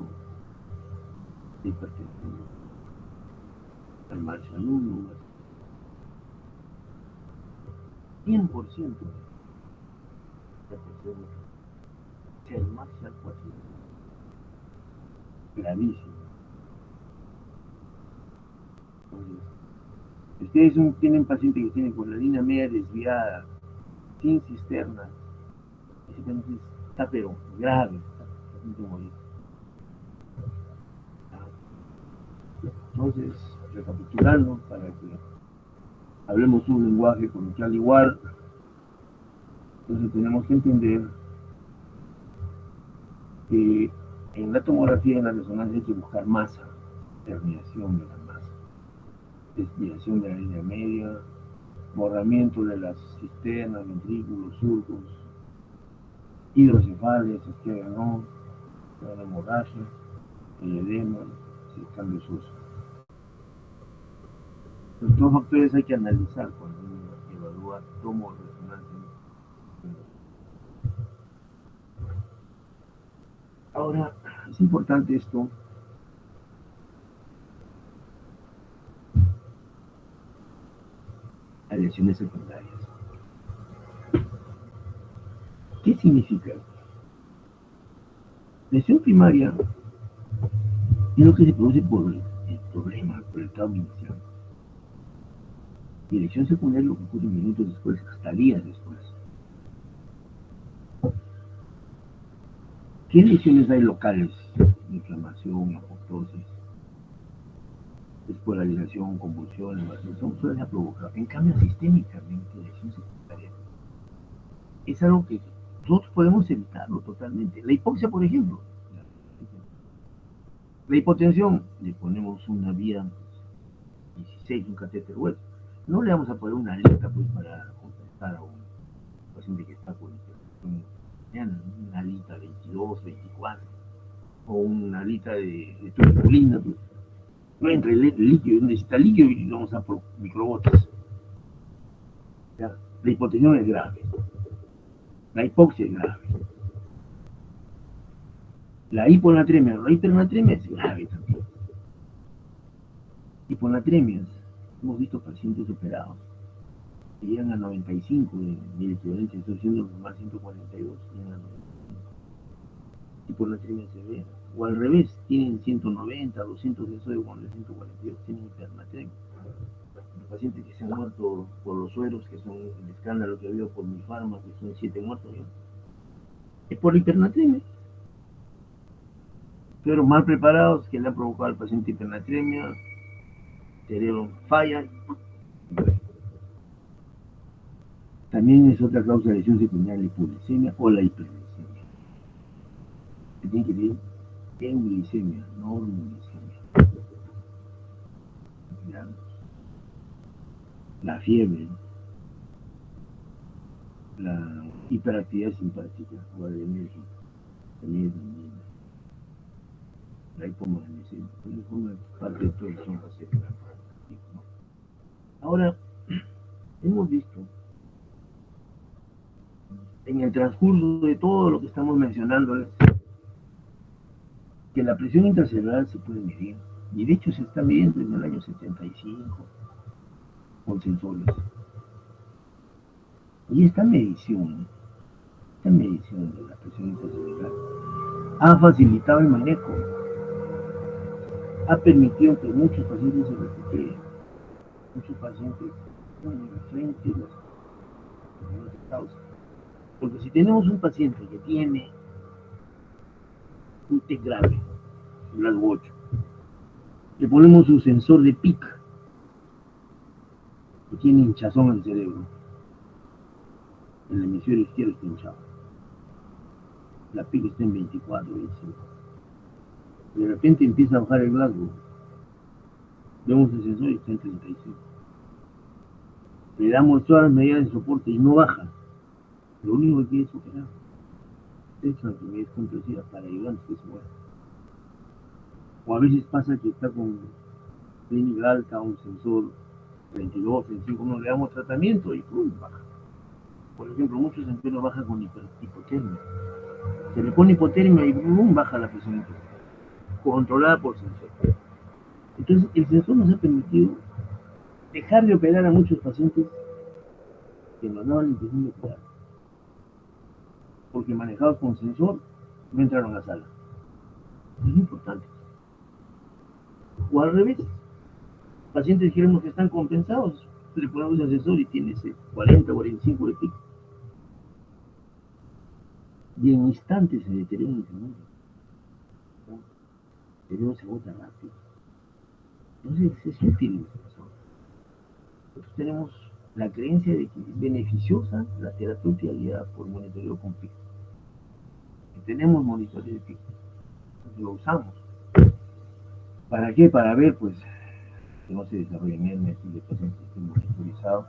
de hipertensión. El Marshall 1, 100% de hipertensión. sea el Marshall 4, gravísimo. Entonces, si ustedes tienen paciente que tiene con la línea media desviada, sin cisterna, ese paciente está pero grave, está a punto de morir. Entonces, recapitulando, para que hablemos un lenguaje coloquial igual, entonces tenemos que entender que en la tomografía y en la resonancia hay que buscar masa, herniación de la masa, desviación de la línea media, borramiento de las cisternas, ventrículos, surcos, hidrocefalia, si es que no, la hemorragia, el edema, el cambio socio. Estos factores hay que analizar cuando uno evalúa tomo resonancia. Ahora, es importante esto. Las lesiones secundarias. ¿Qué significa? Lesión primaria es lo que se produce por el problema, por el trauma inicial. Y lesión secundaria es lo que ocurre minutos después, hasta días después. ¿Qué lesiones hay locales? Inflamación, apoptosis, despolarización, convulsiones, son suelen provocar. En cambio, sistémicamente, lesión secundaria es algo que nosotros podemos evitarlo totalmente. La hipoxia, por ejemplo. La hipotensión, le ponemos una vía 16, un catéter hueso. No le vamos a poner una alita pues, para compensar a un paciente que está con hipertensión, una alita 22, 24, o una alita de turbulina. Pues. No entra el líquido, necesita líquido y vamos a por microbotas. ¿Ya? La hipotensión es grave. La hipoxia es grave. La hiponatremia, la hipernatremia es grave también. Hiponatremias, hemos visto pacientes operados que llegan a 95 de equivalencia, estoy siendo normal 142, llegan a 95. Hiponatremia severa. O al revés, tienen 190, 200 de sodio cuando es 142, tienen hipernatremia. Los pacientes que se han muerto por los sueros, que son el escándalo que ha habido por mi farma, que son 7 muertos, ¿no? Es por hipernatremia. Pero mal preparados que le han provocado al paciente hipernatremia, cerebro falla. También es otra causa de lesión secundaria, la hipoglicemia o la hiperglicemia. Que tiene que ver euglicemia, no normoglicemia. La fiebre, la hiperactividad simpática o adrenérgica, también es dañina. La hipomagnesemia, también forma parte de todo son receptores. Ahora, hemos visto en el transcurso de todo lo que estamos mencionando que la presión intracelular se puede medir, y de hecho se está midiendo en el año 75 con sensores. Y esta medición de la presión intracelular ha facilitado el manejo, ha permitido que muchos pacientes se recuperen, muchos pacientes ponen frente a las causas. Porque si tenemos un paciente que tiene un TEC grave, un rasgo 8, le ponemos su sensor de PIC, que tiene hinchazón en el cerebro, el hemisferio izquierdo está hinchado, la PIC está en 24, 25. De repente empieza a bajar el Glasgow, vemos el sensor y está en 35. Le damos todas las medidas de soporte y no baja. Lo único que quiere es operar. Es una enfermedad comprensiva para ayudar a que se muera. O a veces pasa que está con clínica alta, un sensor 22, 35, no le damos tratamiento y ¡pum! Baja. Por ejemplo, muchos enfermos bajan con hipotermia. Se le pone hipotermia y ¡pum! Baja la presión intracelular, controlada por sensor. Entonces, el sensor nos ha permitido dejar de operar a muchos pacientes que nos daban la intención de operar. Porque manejados con sensor, no entraron a la sala. Es importante. O al revés, pacientes dijéramos que están compensados, le ponemos un asesor y tiene ese 40, 45 de pico. Y en instantes se deteriora el segundo. El cerebro se agota rápido. Entonces es útil. Nosotros tenemos la creencia de que es beneficiosa la terapia guiada por monitoreo con pico. Que tenemos monitoreo de pico. Lo usamos. ¿Para qué? Para ver, pues, que no se desarrollen hernias y que el paciente esté monitorizado,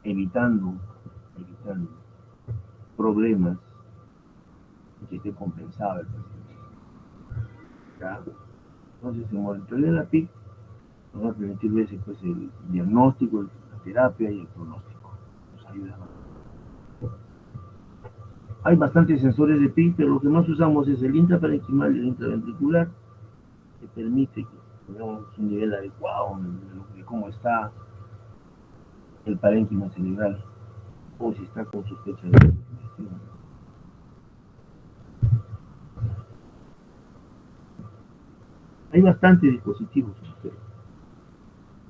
evitando problemas y que esté compensado el paciente. ¿Ya? Entonces, el monitoreo de la PIC nos va a permitir ver pues, el diagnóstico, la terapia y el pronóstico. Nos ayuda. Hay bastantes sensores de PIC, pero lo que más usamos es el intraparenquimal y el intraventricular, que permite que tengamos un nivel adecuado de cómo está el parénquima cerebral o si está con sospecha de infección. Hay bastantes dispositivos, pero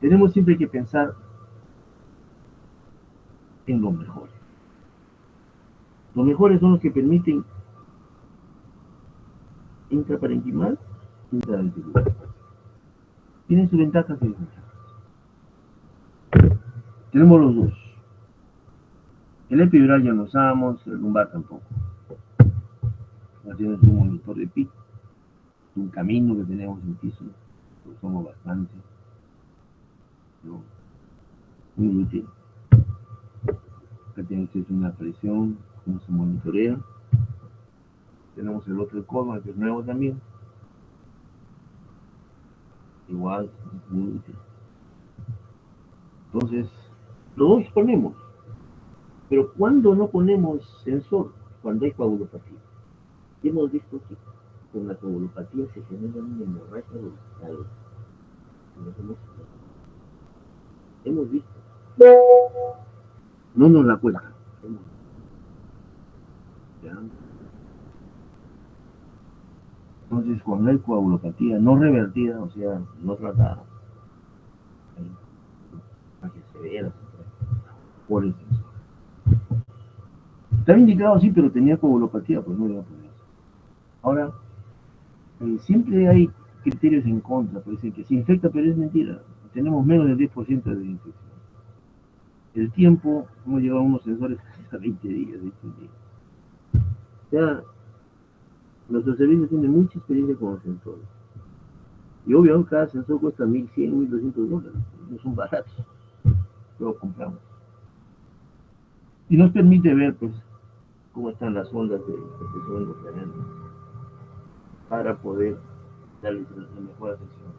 tenemos siempre que pensar en lo mejor. Los mejores son los que permiten intraparenquimal, intraventricular. Tienen sus ventajas y desventajas. Tenemos los dos. El epidural ya lo usamos, el lumbar tampoco. Ya tienes un monitor de PIC, un camino que tenemos en piso, lo usamos bastante. ¿No? Muy útil. Acá tienes una presión, cómo se monitorea. Tenemos el otro codo, que es nuevo también. Igual, muy útil. Entonces, los dos ponemos. Pero cuando no ponemos sensor, cuando hay coagulopatía. Hemos visto que con la coagulopatía se genera una hemorragia vertical. Hemos visto. No nos la cuentan. ¿Ya? Entonces, cuando hay coagulopatía no revertida, o sea, no tratada, hay que severa por el sensor. Estaba indicado sí, pero tenía coagulopatía, pues no iba a poner eso. Ahora, siempre hay criterios en contra, pues dicen que se infecta, pero es mentira. Tenemos menos del 10% de infección. El tiempo, hemos llevado unos sensores hasta 20 días, 20 días. Ya, nuestros servicios tienen mucha experiencia con los sensores. Y obvio, cada sensor cuesta $1,100, $1,200. No son baratos. Lo compramos. Y nos permite ver, pues, cómo están las ondas de segundo canal para poder darles la mejor atención.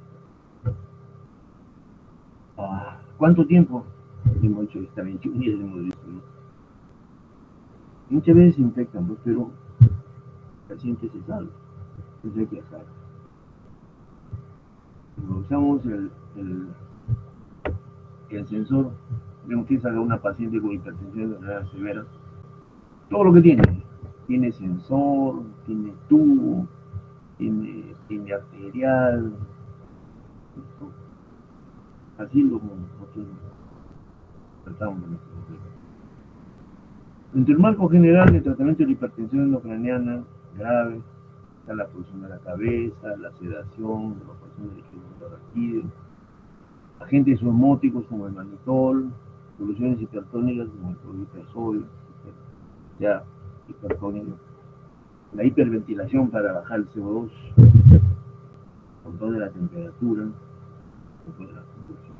¿Cuánto tiempo? Hemos hecho esta 21 días, hemos visto, ¿no? Muchas veces se infectan, pues, pero el paciente se salva. Entonces hay que hacer. Usamos el sensor de utiliza a una paciente con hipertensión renal severa. Todo lo que tiene sensor, tiene tubo, tiene arterial, así lo nosotros tratamos de nuestro problema. Entre el marco general de tratamiento de la hipertensión endocraniana grave está la pulsión de la cabeza, la sedación, la evacuación del equilibrio raquídeo, agentes osmóticos como el mannitol, soluciones hipertónicas como el clorhipersodio, ya hipertónico, la hiperventilación para bajar el CO2, control de la temperatura, control de la conducción,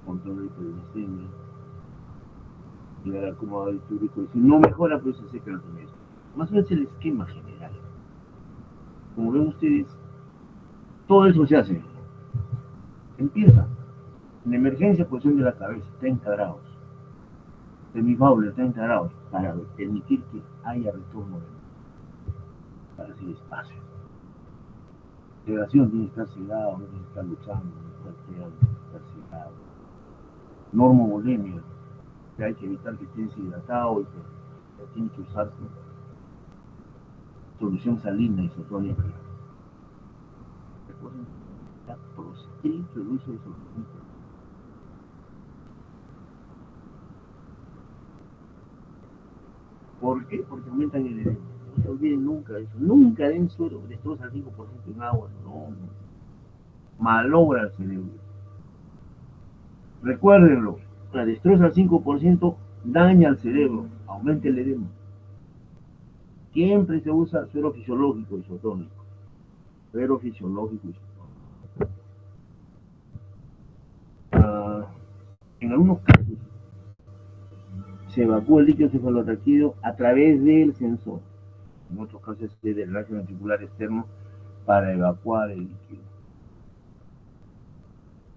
control de la hiperglicemia, y el acomodador histórico. Y si no mejora, pues se seca el remedio. Más o menos el esquema general. Como ven ustedes, todo eso se hace. Empieza. En emergencia, posición de la cabeza, 30 grados. Semifaule, 30 grados, para permitir que haya retorno de para hacer espacio. Sedación tiene que estar sedado, no tiene que estar luchando, no tiene que estar sedado. Normovolemia, hay que evitar que esté deshidratado y que tiene que usarse solución salina isotónica. Recuerden, está proscrito el uso de isotónicos. ¿Por qué? Porque aumentan el edema. No se olviden nunca eso. Nunca den suero, destroza el 5% en agua. No. Malogra el cerebro. Recuérdenlo. La destroza al 5% daña al cerebro, aumenta el edema. Siempre se usa suero fisiológico isotónico. Suero fisiológico isotónico. En algunos casos se evacúa el líquido cefalorraquídeo a través del sensor. En otros casos es del drenaje ventricular externo para evacuar el líquido.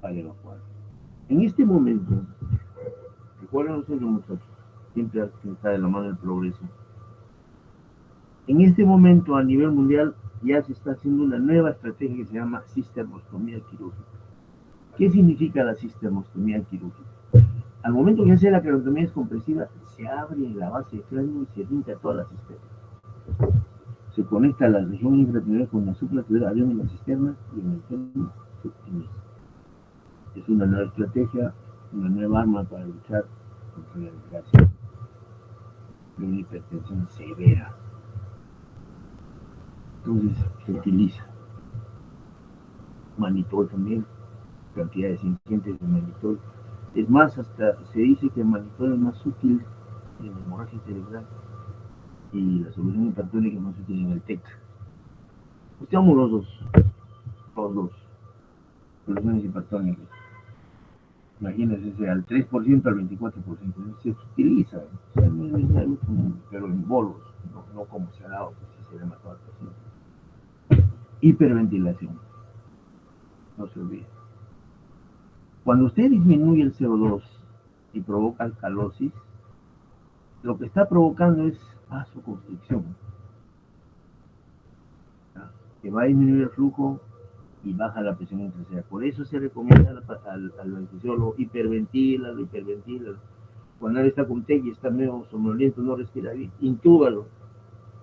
Para evacuar. En este momento, recuerden ustedes, muchachos, siempre está de la mano el progreso. En este momento, a nivel mundial, ya se está haciendo una nueva estrategia que se llama cisternostomía quirúrgica. ¿Qué significa la cisternostomía quirúrgica? Al momento que se hace la craneotomía descompresiva, se abre la base del cráneo y se limpia toda la cisterna. Se conecta la región infratibial con la supratibial, abriendo la cisterna y en el fondo se optimiza. Es una nueva estrategia, una nueva arma para luchar contra la desgracia de una hipertensión severa. Entonces se utiliza manitol también, cantidades ingentes de manitol. Es más, hasta se dice que el manitol es más útil en la hemorragia cerebral y la solución hipertónica es más útil en el TEC. Usamos los dos soluciones hipertónicas. Imagínense, al 3% al 24%, se utiliza, o sea, no es algo común, pero en bolos, no como se ha dado, pues si se le mató al paciente. Hiperventilación, no se olvide. Cuando usted disminuye el CO2 y provoca alcalosis, lo que está provocando es vasoconstricción, que va a disminuir el flujo y baja la presión intrasera. Por eso se recomienda al anestesiólogo hiperventílalo. Cuando él está con TEC y está medio somnoliento, no respira bien, intúbalo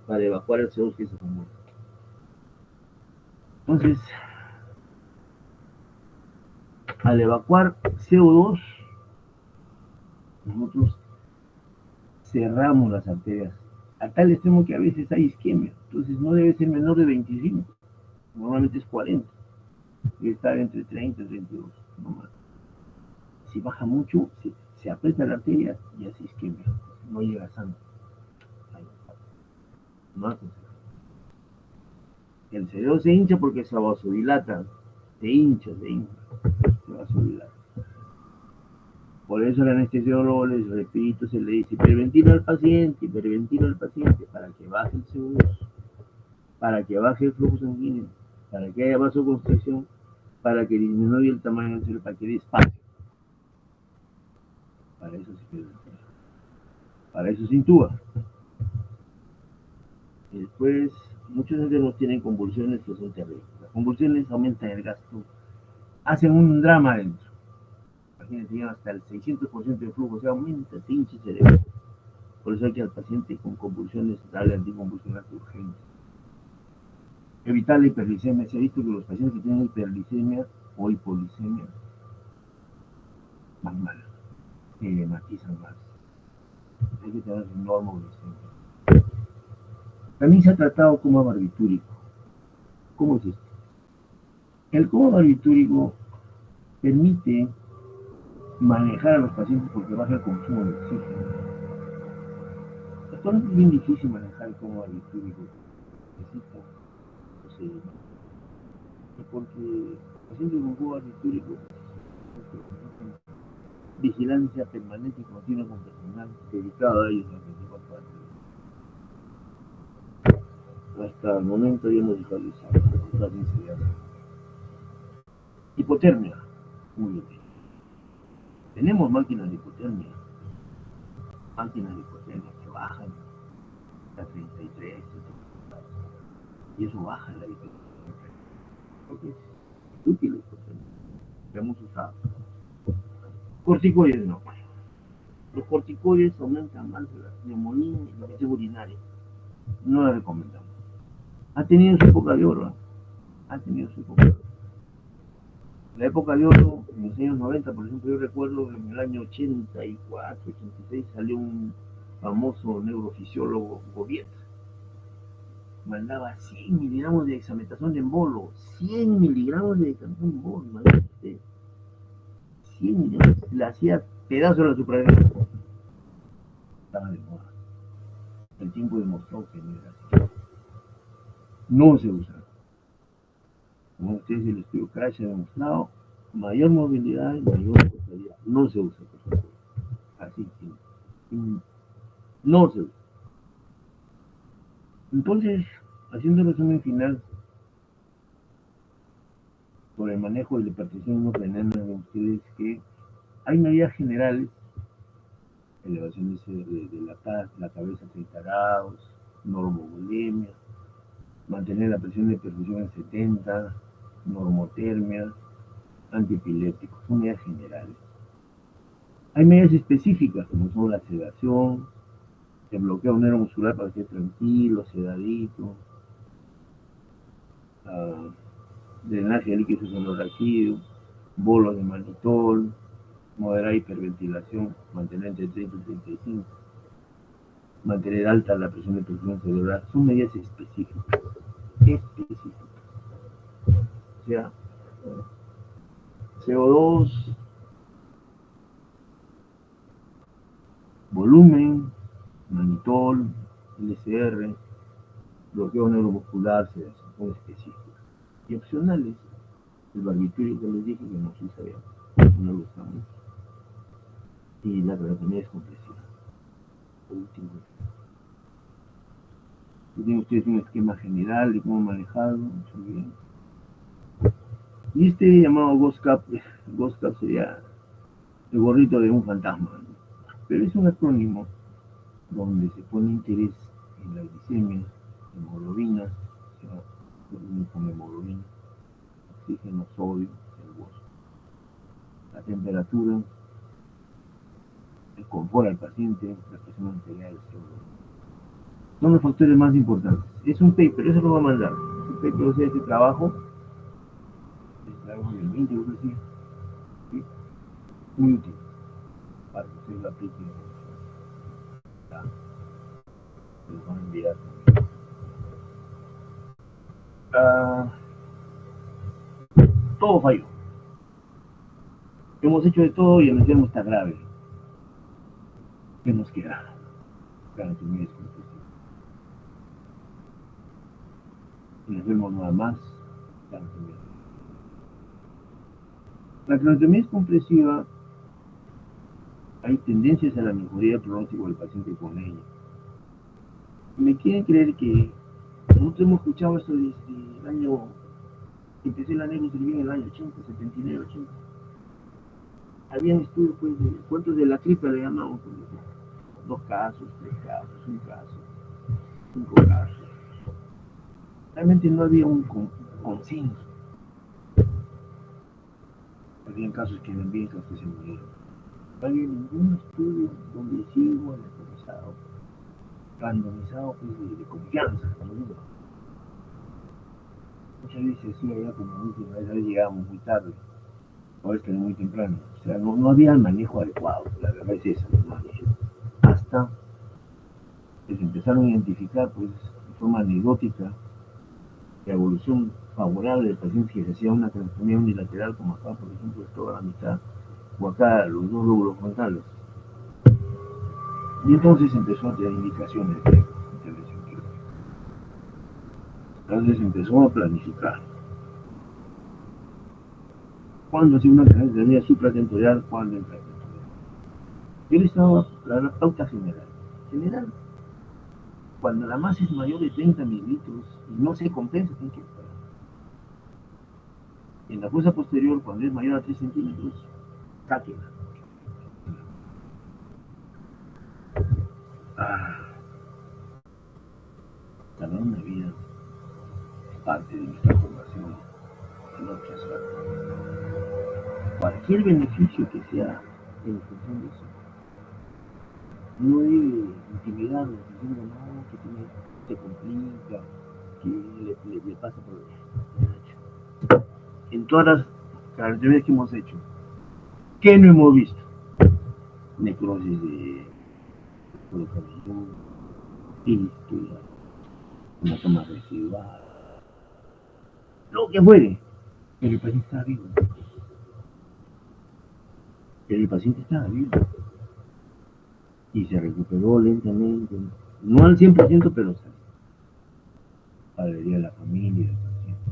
para evacuar el CO2 que se acumula. Entonces, al evacuar CO2, nosotros cerramos las arterias a tal extremo que a veces hay isquemia. Entonces no debe ser menor de 25, normalmente es 40, debe estar entre 30 y 32, normal. Si baja mucho, se aprieta la arteria y hace isquemia, no llega sangre. No aconseja. El cerebro se hincha porque se vasodilata, se hincha, se vasodilata. Por eso el anestesiólogo, les repito, se le dice hiperventila al paciente para que baje el CO2, para que baje el flujo sanguíneo, para que haya vasoconstricción, para que disminuya el tamaño del cerebro, para que dé espacio. Para eso se hiperventila. Para eso se intuba. Y después, muchos enfermos tienen convulsiones que son terribles. Las convulsiones aumentan el gasto, hacen un drama adentro. Imagínense, llegan hasta el 600% de flujo, se aumenta, se hincha el cerebro. Por eso hay que al paciente con convulsiones darle anticonvulsionante urgente. Evitar la hiperglicemia. Se ha visto que los pacientes que tienen hiperglicemia o hipoglicemia van mal, se edematizan más. Hay que tener normoglicemia. También se ha tratado coma barbitúrico. ¿Cómo es esto? El coma barbitúrico permite manejar a los pacientes porque baja el consumo de oxígeno. Actualmente es bien difícil manejar el coma barbitúrico. Necesita procedimiento. Porque pacientes con coma barbitúrico vigilancia permanente y continua con personal dedicado a ellos las 24 horas. Hasta el momento ya hemos visualizado las incidencias. Hipotermia. Muy bien. Tenemos máquinas de hipotermia. Que bajan a 33, y eso baja la hipotermia. Porque es útil la hipotermia. Que hemos usado. Corticoides no. Los corticoides aumentan más la neumonía y la infección urinaria. No la recomendamos. Ha tenido su época de oro, ¿eh? Ha tenido su época de oro. La época de oro, en los años 90, por ejemplo, yo recuerdo en el año 84, 86 salió un famoso neurofisiólogo Gobiet, mandaba 100 miligramos de dexametasona en bolo, 100 miligramos de dexametasona en bolo, imagínate, 100 miligramos, le hacía pedazos a la suprarrenal, estaba de moda. El tiempo demostró que no era así. No se usa. Como ustedes el estudio Crash ha demostrado, mayor movilidad y mayor mortalidad. No se usa, por favor. Así que no se usa. Entonces, haciendo el resumen final sobre el manejo de la hipertensión no renal de ustedes, que hay medidas generales: elevación de la cabeza a 30 grados, normovolemia, mantener la presión de perfusión en 70, normotermia, antiepilépticos, son medidas generales. Hay medidas específicas como son la sedación, el bloqueo neuromuscular para que esté tranquilo, sedadito, drenaje de líquidos cerebroraquídeos, bolos de mannitol, moderar hiperventilación, mantener entre 30 y 35, mantener alta la presión de perfusión cerebral. Son medidas específicas. Específicas. O sea, CO2, volumen, mannitol, LCR, bloqueo neuromuscular, sedación específica. Y opcionales, el barbiturio que les dije que no se usa bien, no lo usamos. Y la traquetomía es compresiva. Último. Tienen ustedes un esquema general de cómo manejarlo, muy bien. Y este llamado Ghost Cap sería el gorrito de un fantasma, ¿no? Pero es un acrónimo donde se pone interés en la glicemia, hemoglobina, o sea, con hemoglobina, oxígeno, sodio, el hueso, la temperatura, el confort al paciente, la presión arterial, el CO2. Son los factores más importantes. Es un paper, eso lo va a mandar. Es un paper, o sea, ese trabajo, es trabajo del 20, yo creo que sí, ¿sí? Muy útil para que ustedes lo apliquen. Ya, se los van a enviar. Ah, todo falló. Hemos hecho de todo y el enfermo está grave. ¿Qué nos queda? Anatomía descompresiva. El enfermo nada más. La anatomía descompresiva, hay tendencias a la mejoría del pronóstico del paciente con ella. Me quieren creer que nosotros hemos escuchado esto desde el año, empecé la neurosurgería en el año 80, 79, 80. Habían estudios, pues, de cuentos de la tripa, le llamamos, pues, 2 casos, 3 casos, 1 caso, 5 casos. Realmente no había un consenso. Habían casos que eran bien, casos que se murieron. No había ningún estudio donde sí hubo randomizado, pues, de confianza, como digo. Muchas veces sí había como última vez, a veces llegábamos muy tarde, o a veces muy temprano. O sea, no había el manejo adecuado, la verdad es esa, ¿no? Hasta que se empezaron a identificar, pues, de forma anecdótica, la evolución favorable del paciente que se hacía una transtomía unilateral, como acá, por ejemplo, de toda la mitad, o acá los 2 lóbulos frontales. Y entonces empezó a tener indicaciones de intervención quirúrgica. Entonces empezó a planificar. ¿Cuándo hacer una transferencia supratentorial? ¿Cuándo intratentorial? Yo les daba la pauta general. General, cuando la masa es mayor de 30 mililitros y no se compensa, tiene que esperar. En la fosa posterior, cuando es mayor a 3 centímetros, sáquela. Salvar una vida es parte de nuestra formación en otras áreas. Cualquier beneficio que sea en función de eso, no debe intimidarnos diciendo no, que te complica, que le pasa por en todas las características que hemos hecho. ¿Qué no hemos visto? Necrosis de colocación, fístula, una toma residual, lo que fuere. Pero el paciente estaba vivo. El paciente estaba vivo. Y se recuperó lentamente. No al 100%, pero sí. Alegría de la familia, del paciente.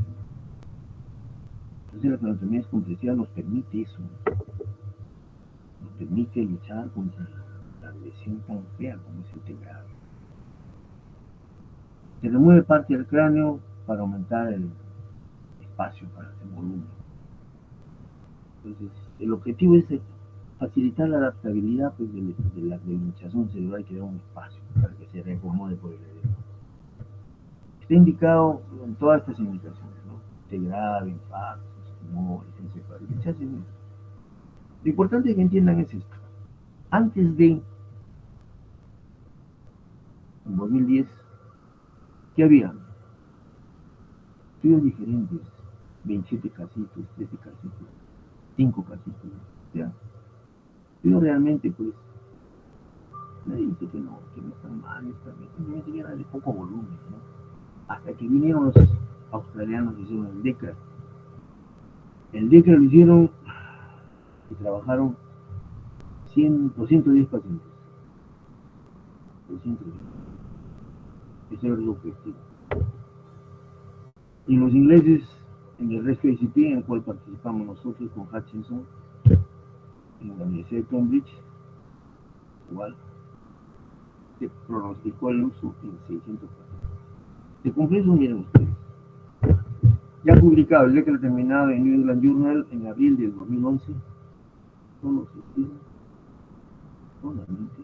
Entonces la craniotomía compresiva nos permite eso. Nos permite luchar contra la lesión tan fea como es el integrado. Se remueve parte del cráneo para aumentar el espacio, para hacer volumen. Entonces, el objetivo es facilitar la adaptabilidad pues, de la hinchazón cerebral y crear un espacio para que se reacomode por el edema. Está indicado en todas estas indicaciones, ¿no? Integrado, infartos, tumores, encefalitis. Lo importante que entiendan es esto. Antes de, en 2010, ¿qué había? Estudios diferentes, 27 casitos, 13 casitos, 5 casitos, ¿ya? Estudios realmente, pues, nadie dice que no están mal, simplemente que eran de poco volumen, ¿no? Hasta que vinieron los australianos y hicieron el DECRA. El DECRA lo hicieron y trabajaron 210 pacientes. 210. Ese era el objetivo. Y los ingleses, en el Rescue ICP, en el cual participamos nosotros con Hutchinson, en la Universidad de Cambridge, igual, se pronosticó el uso en 600 pacientes. Se cumplió eso, miren ustedes. Ya publicado, el DECRA terminado en New England Journal en abril del 2011, solo se estima, solamente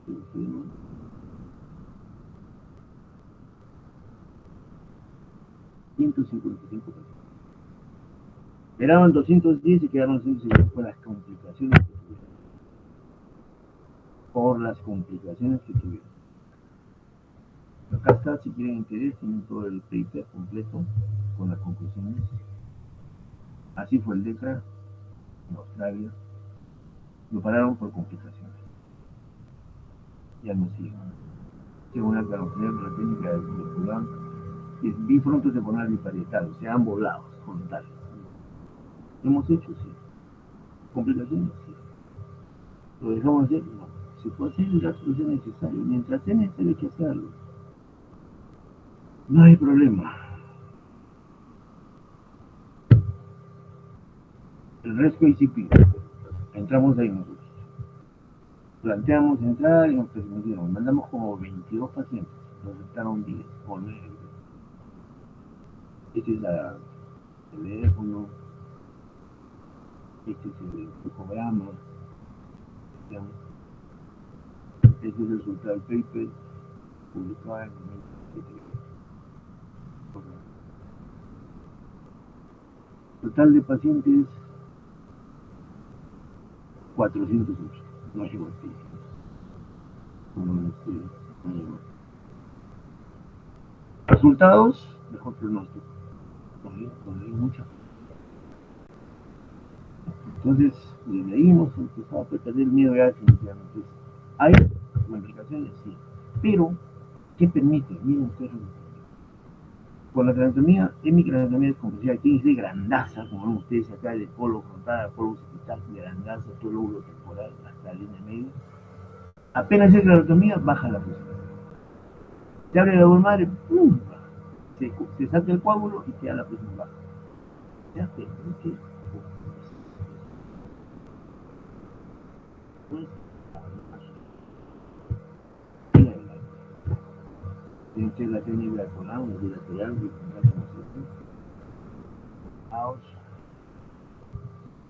se estima 155 pacientes. Eran 210 y quedaron 150 por las complicaciones que tuvieron. Por las complicaciones que tuvieron. Acá está, si quieren interés, tienen todo el paper completo con las conclusiones. Así fue el DECRA en Australia. Lo pararon por complicaciones. Ya no siguen. Según la craniotomía con la técnica de Coulomb, es bifronto temporal biparietal, o sea, ambos lados, frontales. ¿Lo hemos hecho? Sí. ¿Complicaciones? Sí. ¿Lo dejamos hacer? No. Se puede hacer el gasto que sea necesario. Mientras sea necesario hay que hacerlo. No hay problema. El Rescue ICP. Entramos ahí nosotros. Planteamos entrar y nos permitieron. Mandamos como 22 pacientes. Nos aceptaron 10 o 9. Este es el teléfono. Este es el programa. Este es el resultado del paper publicado en el 2017. Total de pacientes 408. No llegó al 600. No llegó. Resultados, mejor pronóstico. Con mucha. Entonces, desde ahí hemos empezado a perder el miedo ya definitivamente. Hay complicaciones, sí. Pero, ¿qué permite? Miren ustedes. Con la craniotomía, en mi craniotomía descompresiva, tiene que ser grandaza, como ven ustedes acá, de polo frontal, polo occipital, grandaza, todo el lóbulo temporal, hasta la línea media. Apenas es craniotomía, baja la presión. Se abre la madre, ¡pum! Se saca el coágulo y queda la presión baja. Ya permite. Pues, tiene que ser la técnica bilateral, unilateral,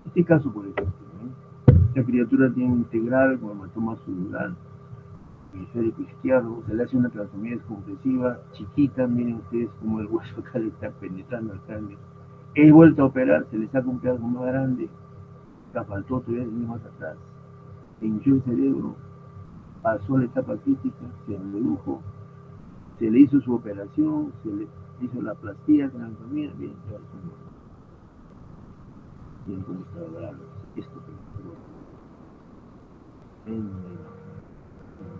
este caso, por ejemplo, ¿no? La criatura tiene integral con hematoma subdural, hemisférico izquierdo, se le hace una craniotomía descompresiva chiquita, miren ustedes cómo el hueso acá le está penetrando al cráneo. He vuelto a operar, se le saca un pedazo más grande, la faltó todavía más atrás, se hinchó el cerebro, pasó la etapa crítica, se redujo, Se le hizo su operación, se le hizo la plastía, craneotomía, bien, ya es bien como está grave. Esto que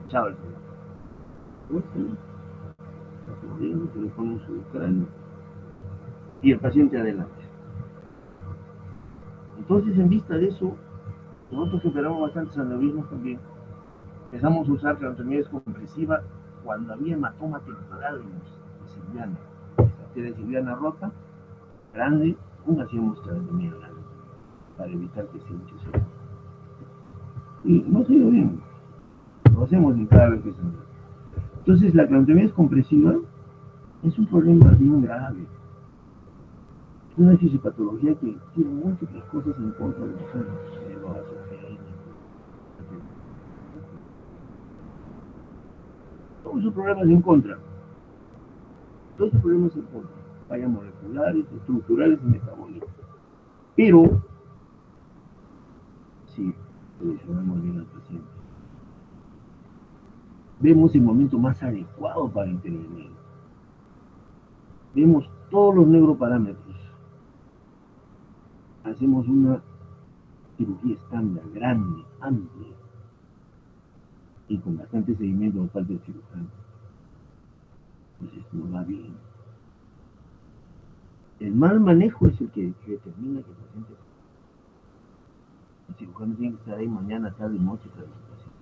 chao, el señor. Se le pone su cráneo y el paciente adelante. Entonces, en vista de eso, nosotros superamos bastantes aneurismas también. Empezamos a usar craneotomía descompresiva cuando había hematoma temporal de Silviana. Arteria Silviana rota, grande, aún hacíamos craneotomía grande para evitar que se hinche. Y no se dio bien. Lo hacemos en cada vez que se nos da. Entonces, la craneotomía descompresiva es un problema bien grave. Es una fisiopatología que tiene múltiples cosas en contra de nosotros. Todos esos problemas en contra. Todos esos problemas en contra. Fallas moleculares, estructurales y metabólicas. Pero, si solucionamos bien al paciente, vemos el momento más adecuado para intervenir. Vemos todos los neuroparámetros. Hacemos una cirugía estándar, grande, amplia y con bastante seguimiento por parte del cirujano. Pues esto no va bien. El mal manejo es el que determina que el paciente. El cirujano tiene que estar ahí mañana, tarde y noche para el paciente.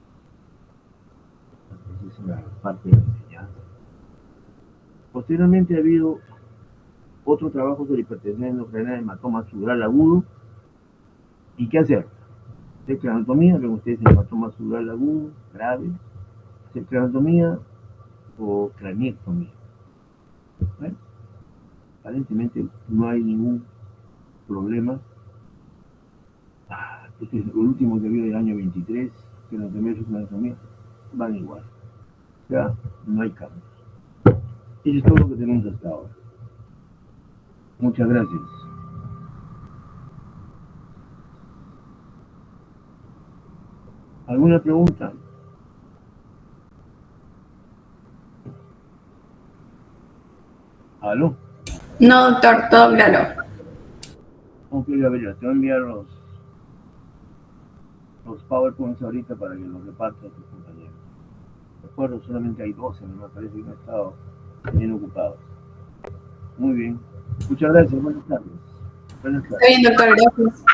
Esa es la parte de la enseñanza. Posteriormente ha habido otro trabajo sobre hipertensión endocrinal, hematoma subdural agudo. ¿Y qué hacer? Hacer craneotomía, ven ustedes hematoma subdural agudo, grave. Hacer craneotomía o craniectomía. ¿Ven? Aparentemente no hay ningún problema. Este es el último que vio del año 23, craneotomía y craneotomía van igual. O sea, no hay cambios. Eso es todo lo que tenemos hasta ahora. Muchas gracias. ¿Alguna pregunta? ¿Aló? No, doctor, todo claro. Ok, Gabriela, te voy a enviar los PowerPoints ahorita para que los repartas a tus compañeros. Recuerdo, solamente hay 12, me parece que no he estado bien ocupados. Muy bien. Muchas gracias, buenas tardes. Buenas Está tardes. bien, doctor, gracias.